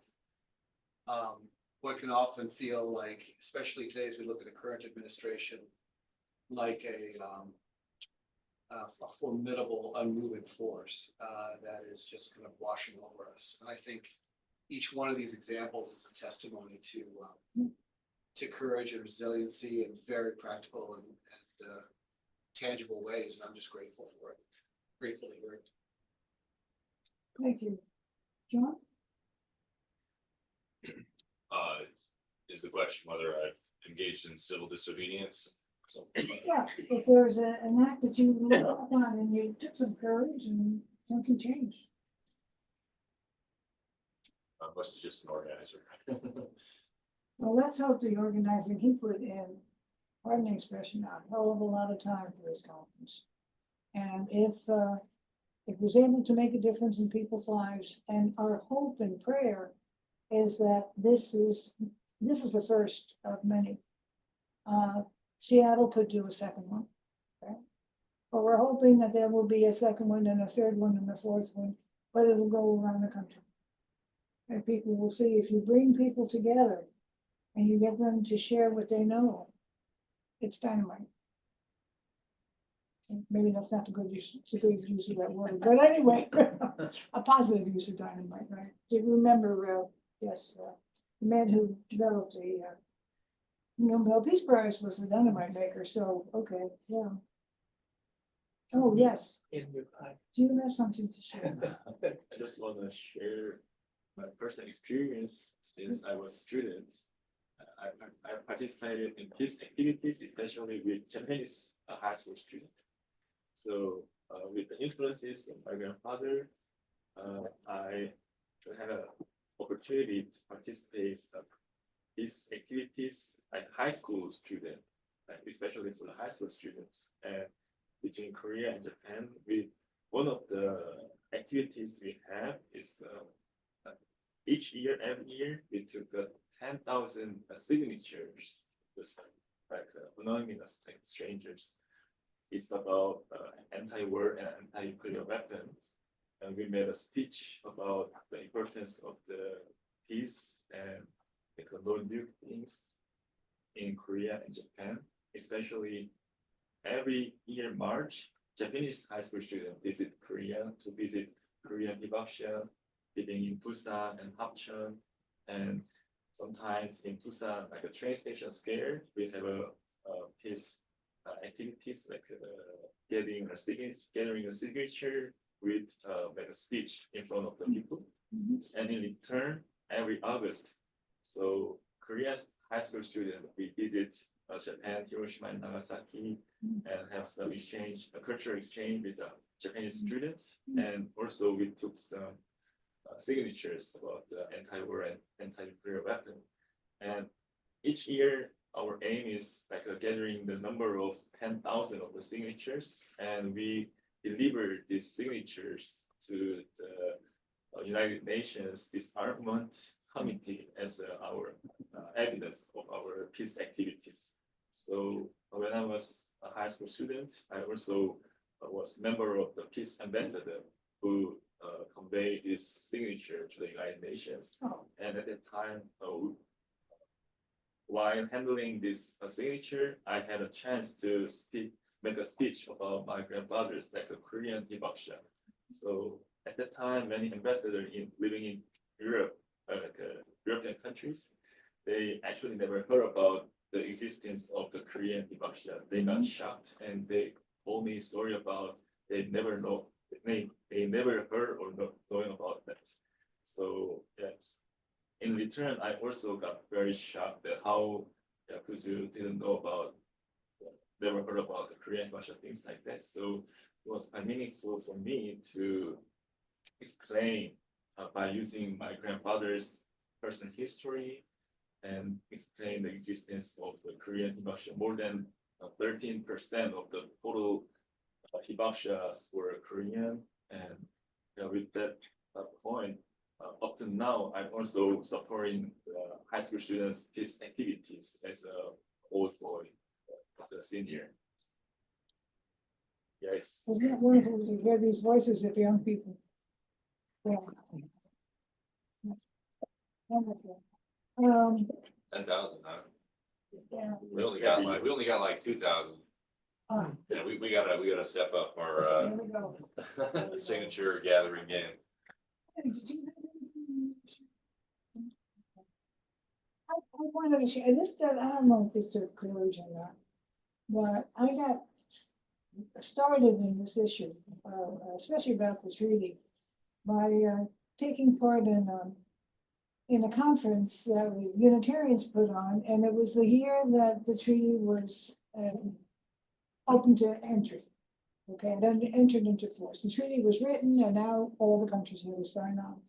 [SPEAKER 15] what can often feel like, especially today as we look at the current administration, like a formidable, unmoving force that is just kind of washing over us. And I think each one of these examples is a testimony to courage and resiliency in very practical and tangible ways. And I'm just grateful for it. Grateful to hear it.
[SPEAKER 2] Thank you. John?
[SPEAKER 12] Is the question whether I engaged in civil disobedience? So,
[SPEAKER 2] Yeah, if there's an act that you looked upon and you took some courage and something changed.
[SPEAKER 12] I must have just an organizer.
[SPEAKER 2] Well, let's hope the organizing he put in, pardon the expression, a hell of a lot of time for this conference. And if it was able to make a difference in people's lives, and our hope and prayer is that this is the first of many. Seattle could do a second one. Okay? But we're hoping that there will be a second one and a third one and a fourth one, but it'll go around the country. And people will see if you bring people together and you get them to share what they know, it's dynamite. Maybe that's not the good use of that word, but anyway, a positive use of dynamite, right? Do you remember, yes, the man who developed the Nobel Peace Prize was a dynamite maker, so, okay, yeah. Oh, yes. Do you have something to share?
[SPEAKER 6] I just want to share my personal experience since I was a student. I participated in peace activities, especially with Japanese high school students. So with the influences of my grandfather, I had an opportunity to participate in these activities like high school students, especially for the high school students. And between Korea and Japan, one of the activities we have is every year, we took 10,000 signatures, just like anonymous like strangers. It's about anti-war and anti-nuclear weapon. And we made a speech about the importance of the peace and no-nuke things in Korea and Japan, especially every year March, Japanese high school students visit Korea to visit Korean hibakusha, living in Busan and Hapcheon, and sometimes in Busan, like a train station square, we have a peace activities like gathering a signature with like a speech in front of the people, and in return every August. So Korea's high school students we visit Japan, Hiroshima, and Nagasaki, and have some exchange, a cultural exchange with Japanese students, and also we took some signatures about the anti-war and anti-nuclear weapon. And each year, our aim is like gathering the number of 10,000 of the signatures, and we deliver these signatures to the United Nations Disarmament Committee as our evidence of our peace activities. So when I was a high school student, I also was member of the peace ambassador who conveyed this signature to the United Nations. And at that time, while handling this signature, I had a chance to make a speech about my grandfather's, like a Korean hibakusha. So at that time, many ambassadors living in Europe, European countries, they actually never heard about the existence of the Korean hibakusha. They got shocked and they told me story about they never heard or knowing about that. So yes, in return, I also got very shocked at how Yakuzu didn't know about, never heard about the Korean hibakusha, things like that. So it was quite meaningful for me to explain by using my grandfather's personal history and explain the existence of the Korean hibakusha. More than 13% of the total hibakshas were Korean, and with that point, up to now, I'm also supporting high school students' peace activities as a old boy, as a senior. Yes.
[SPEAKER 2] Isn't it wonderful to hear these voices of young people? Yeah. Wonderful.
[SPEAKER 12] 10,000, huh?
[SPEAKER 2] Yeah.
[SPEAKER 12] We only got like 2,000. Yeah, we gotta step up our
[SPEAKER 2] There we go.
[SPEAKER 12] signature gathering game.
[SPEAKER 2] Did you have anything? I wanted to share this, that I don't know if this is courage or not, but I got started in this issue, especially about the treaty, by taking part in a conference that the Unitarians put on, and it was the year that the treaty was open to entry. Okay, it entered into force. The treaty was written, and now all the countries had to sign on.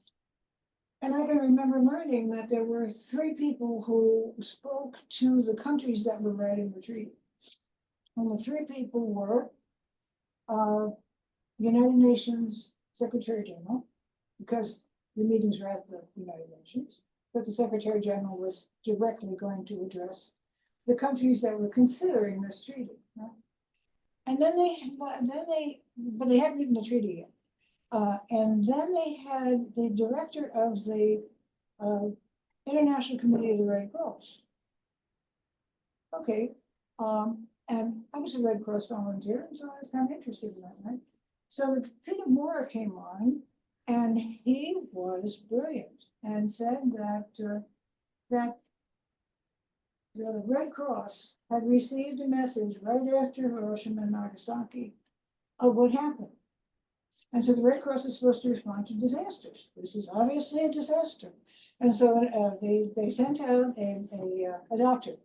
[SPEAKER 2] And I can remember learning that there were 3 people who spoke to the countries that were writing the treaty. And the 3 people were United Nations Secretary General, because the meetings were at the United Nations, but the Secretary General was directly going to address the countries that were considering this treaty. Right? And then but they hadn't written the treaty yet. And then they had the director of the International Committee of the Red Cross. Okay, and I was a Red Cross volunteer, so I was kind of interested in that, right? So Peter Moore came on, and he was brilliant and said that that the Red Cross had received a message right after Hiroshima and Nagasaki of what happened. And so the Red Cross is supposed to respond to disasters. This is obviously a disaster. And so they sent out a doctor,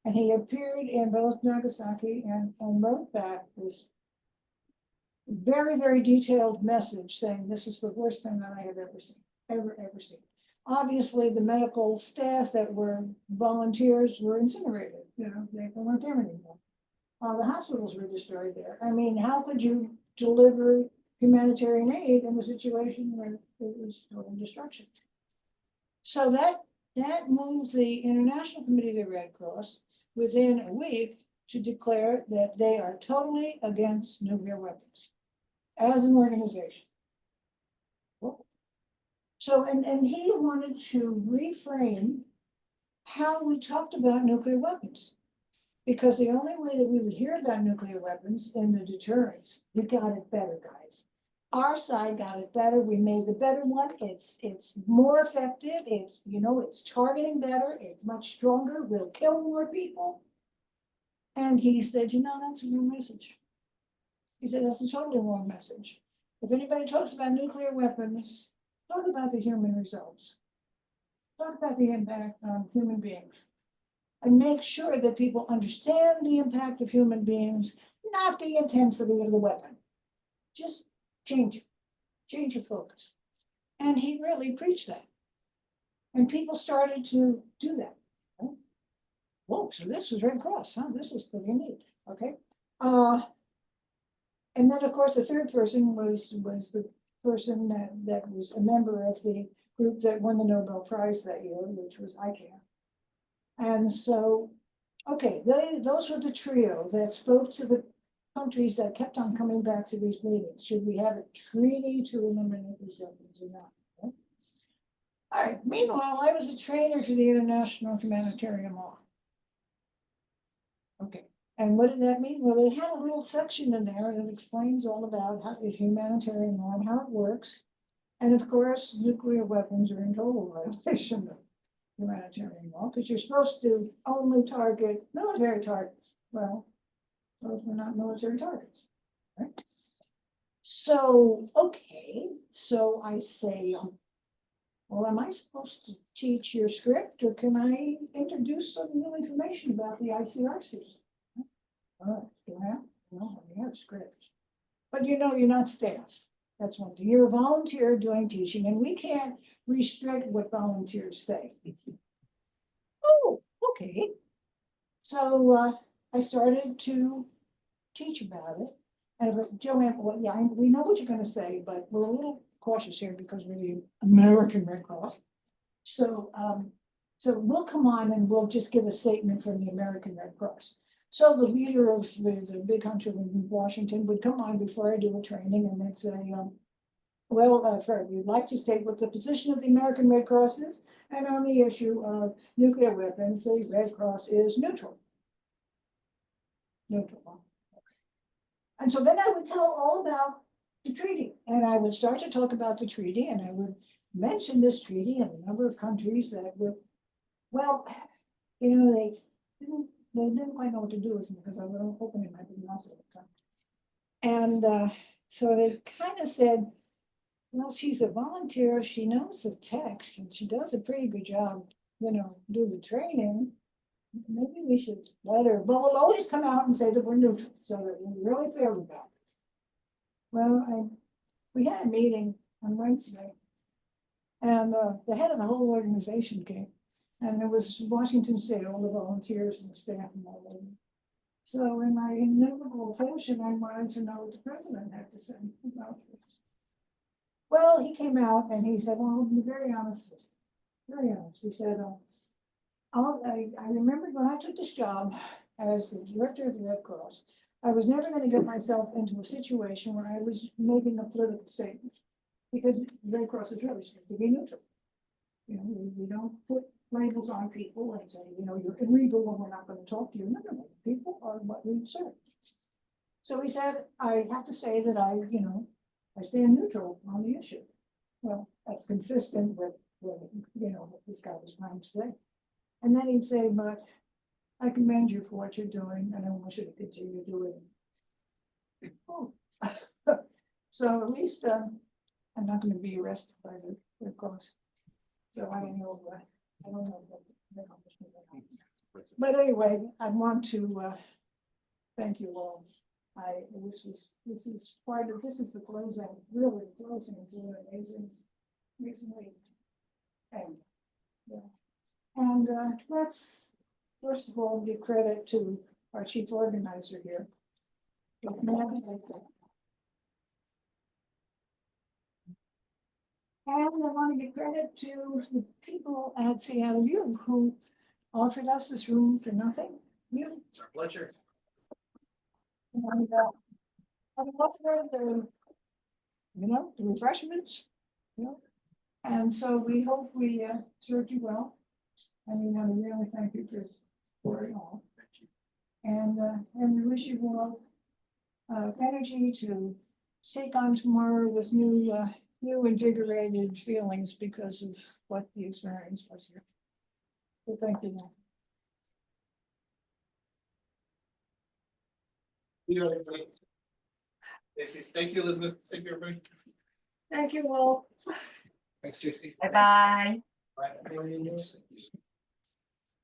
[SPEAKER 2] and he appeared in both Nagasaki and wrote back this very, very detailed message saying, this is the worst thing that I have ever seen, ever seen. Obviously, the medical staff that were volunteers were incinerated, they weren't there anymore. The hospitals were destroyed there. I mean, how could you deliver humanitarian aid in a situation where it was total destruction? So that moves the International Committee of the Red Cross within a week to declare that they are totally against nuclear weapons as an organization. So, and he wanted to reframe how we talked about nuclear weapons. Because the only way that we would hear about nuclear weapons in the deterrence, we got it better, guys. Our side got it better. We made the better one. It's more effective. It's targeting better. It's much stronger. We'll kill more people. And he said, that's a wrong message. He said, that's a totally wrong message. If anybody talks about nuclear weapons, talk about the human results. Talk about the impact on human beings. And make sure that people understand the impact of human beings, not the intensity of the weapon. Just change it. Change your focus. And he really preached that. And people started to do that. Right? Whoa, so this was Red Cross, huh? This is pretty neat. Okay. And then, of course, the third person was the person that was a member of the group that won the Nobel Prize that year, which was ICANN. And so, okay, those were the trio that spoke to the countries that kept on coming back to these meetings. Should we have a treaty to eliminate these weapons or not? Okay. All right, meanwhile, I was a trainer for the international humanitarian law. Okay, and what did that mean? Well, it had a little section in there that explains all about how humanitarian law and how it works. And of course, nuclear weapons are in total violation of humanitarian law, because you're supposed to only target military targets. Well, those were not military targets, right? So, okay, so I say, well, am I supposed to teach your script, or can I introduce some new information about the ICRC? All right, do I have? No, I have script. But you're not staff. That's one thing. You're a volunteer doing teaching, and we can't restrict what volunteers say. Oh, okay. So I started to teach about it. And if Joanne, well, yeah, we know what you're gonna say, but we're a little cautious here because we're the American Red Cross. So we'll come on and we'll just give a statement from the American Red Cross. So the leader of the big country in Washington would come on before I do a training and they'd say, well, Fred, we'd like to state what the position of the American Red Cross is, and on the issue of nuclear weapons, the Red Cross is neutral. Neutral. And so then I would tell all about the treaty, and I would start to talk about the treaty, and I would mention this treaty and the number of countries that were, well, you know, they didn't quite know what to do with me because I would open my mouth all the time. And so they kind of said, well, she's a volunteer, she knows the text, and she does a pretty good job, you know, do the training. Maybe we should let her, but we'll always come out and say that we're neutral, so that we're really fair about this. Well, we had a meeting on Wednesday, and the head of the whole organization came, and it was Washington State, all the volunteers and the staff and all of them. So in my inevitable fashion, I wanted to know what the president had to say about this. Well, he came out and he said, well, I'll be very honest, very honest. He said, I remembered when I took this job as the director of the Red Cross, I was never going to get myself into a situation where I was making a political statement, because the Red Cross is really supposed to be neutral. You know, we don't put labels on people and say, you know, you're illegal and we're not going to talk to you. No, people are what we serve. So he said, I have to say that I stand neutral on the issue. Well, that's consistent with what this guy was trying to say. And then he'd say, but I commend you for what you're doing, and I want you to continue doing it. Oh. So at least I'm not going to be arrested by the Red Cross. So I don't know what. But anyway, I want to thank you all. This is the closing, really closing to an amazing week. And let's first of all give credit to our chief organizer here. And I want to give credit to the people at Seattle U who offered us this room for nothing.
[SPEAKER 15] It's our pleasure.
[SPEAKER 2] And I offered the refreshments, and so we hope we served you well. And we want to really thank you for it all. And we wish you all energy to take on tomorrow with new invigorated feelings because of what the experience was here. So thank you.
[SPEAKER 15] Thank you, Elizabeth. Thank you, everybody.
[SPEAKER 2] Thank you all.
[SPEAKER 15] Thanks, JC.
[SPEAKER 14] 바이바이.
[SPEAKER 15] Bye.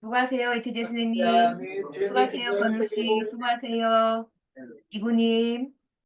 [SPEAKER 14] 수고하세요, 이태재 선생님. 수고하세요, 건우 씨. 수고하세요. 이구님.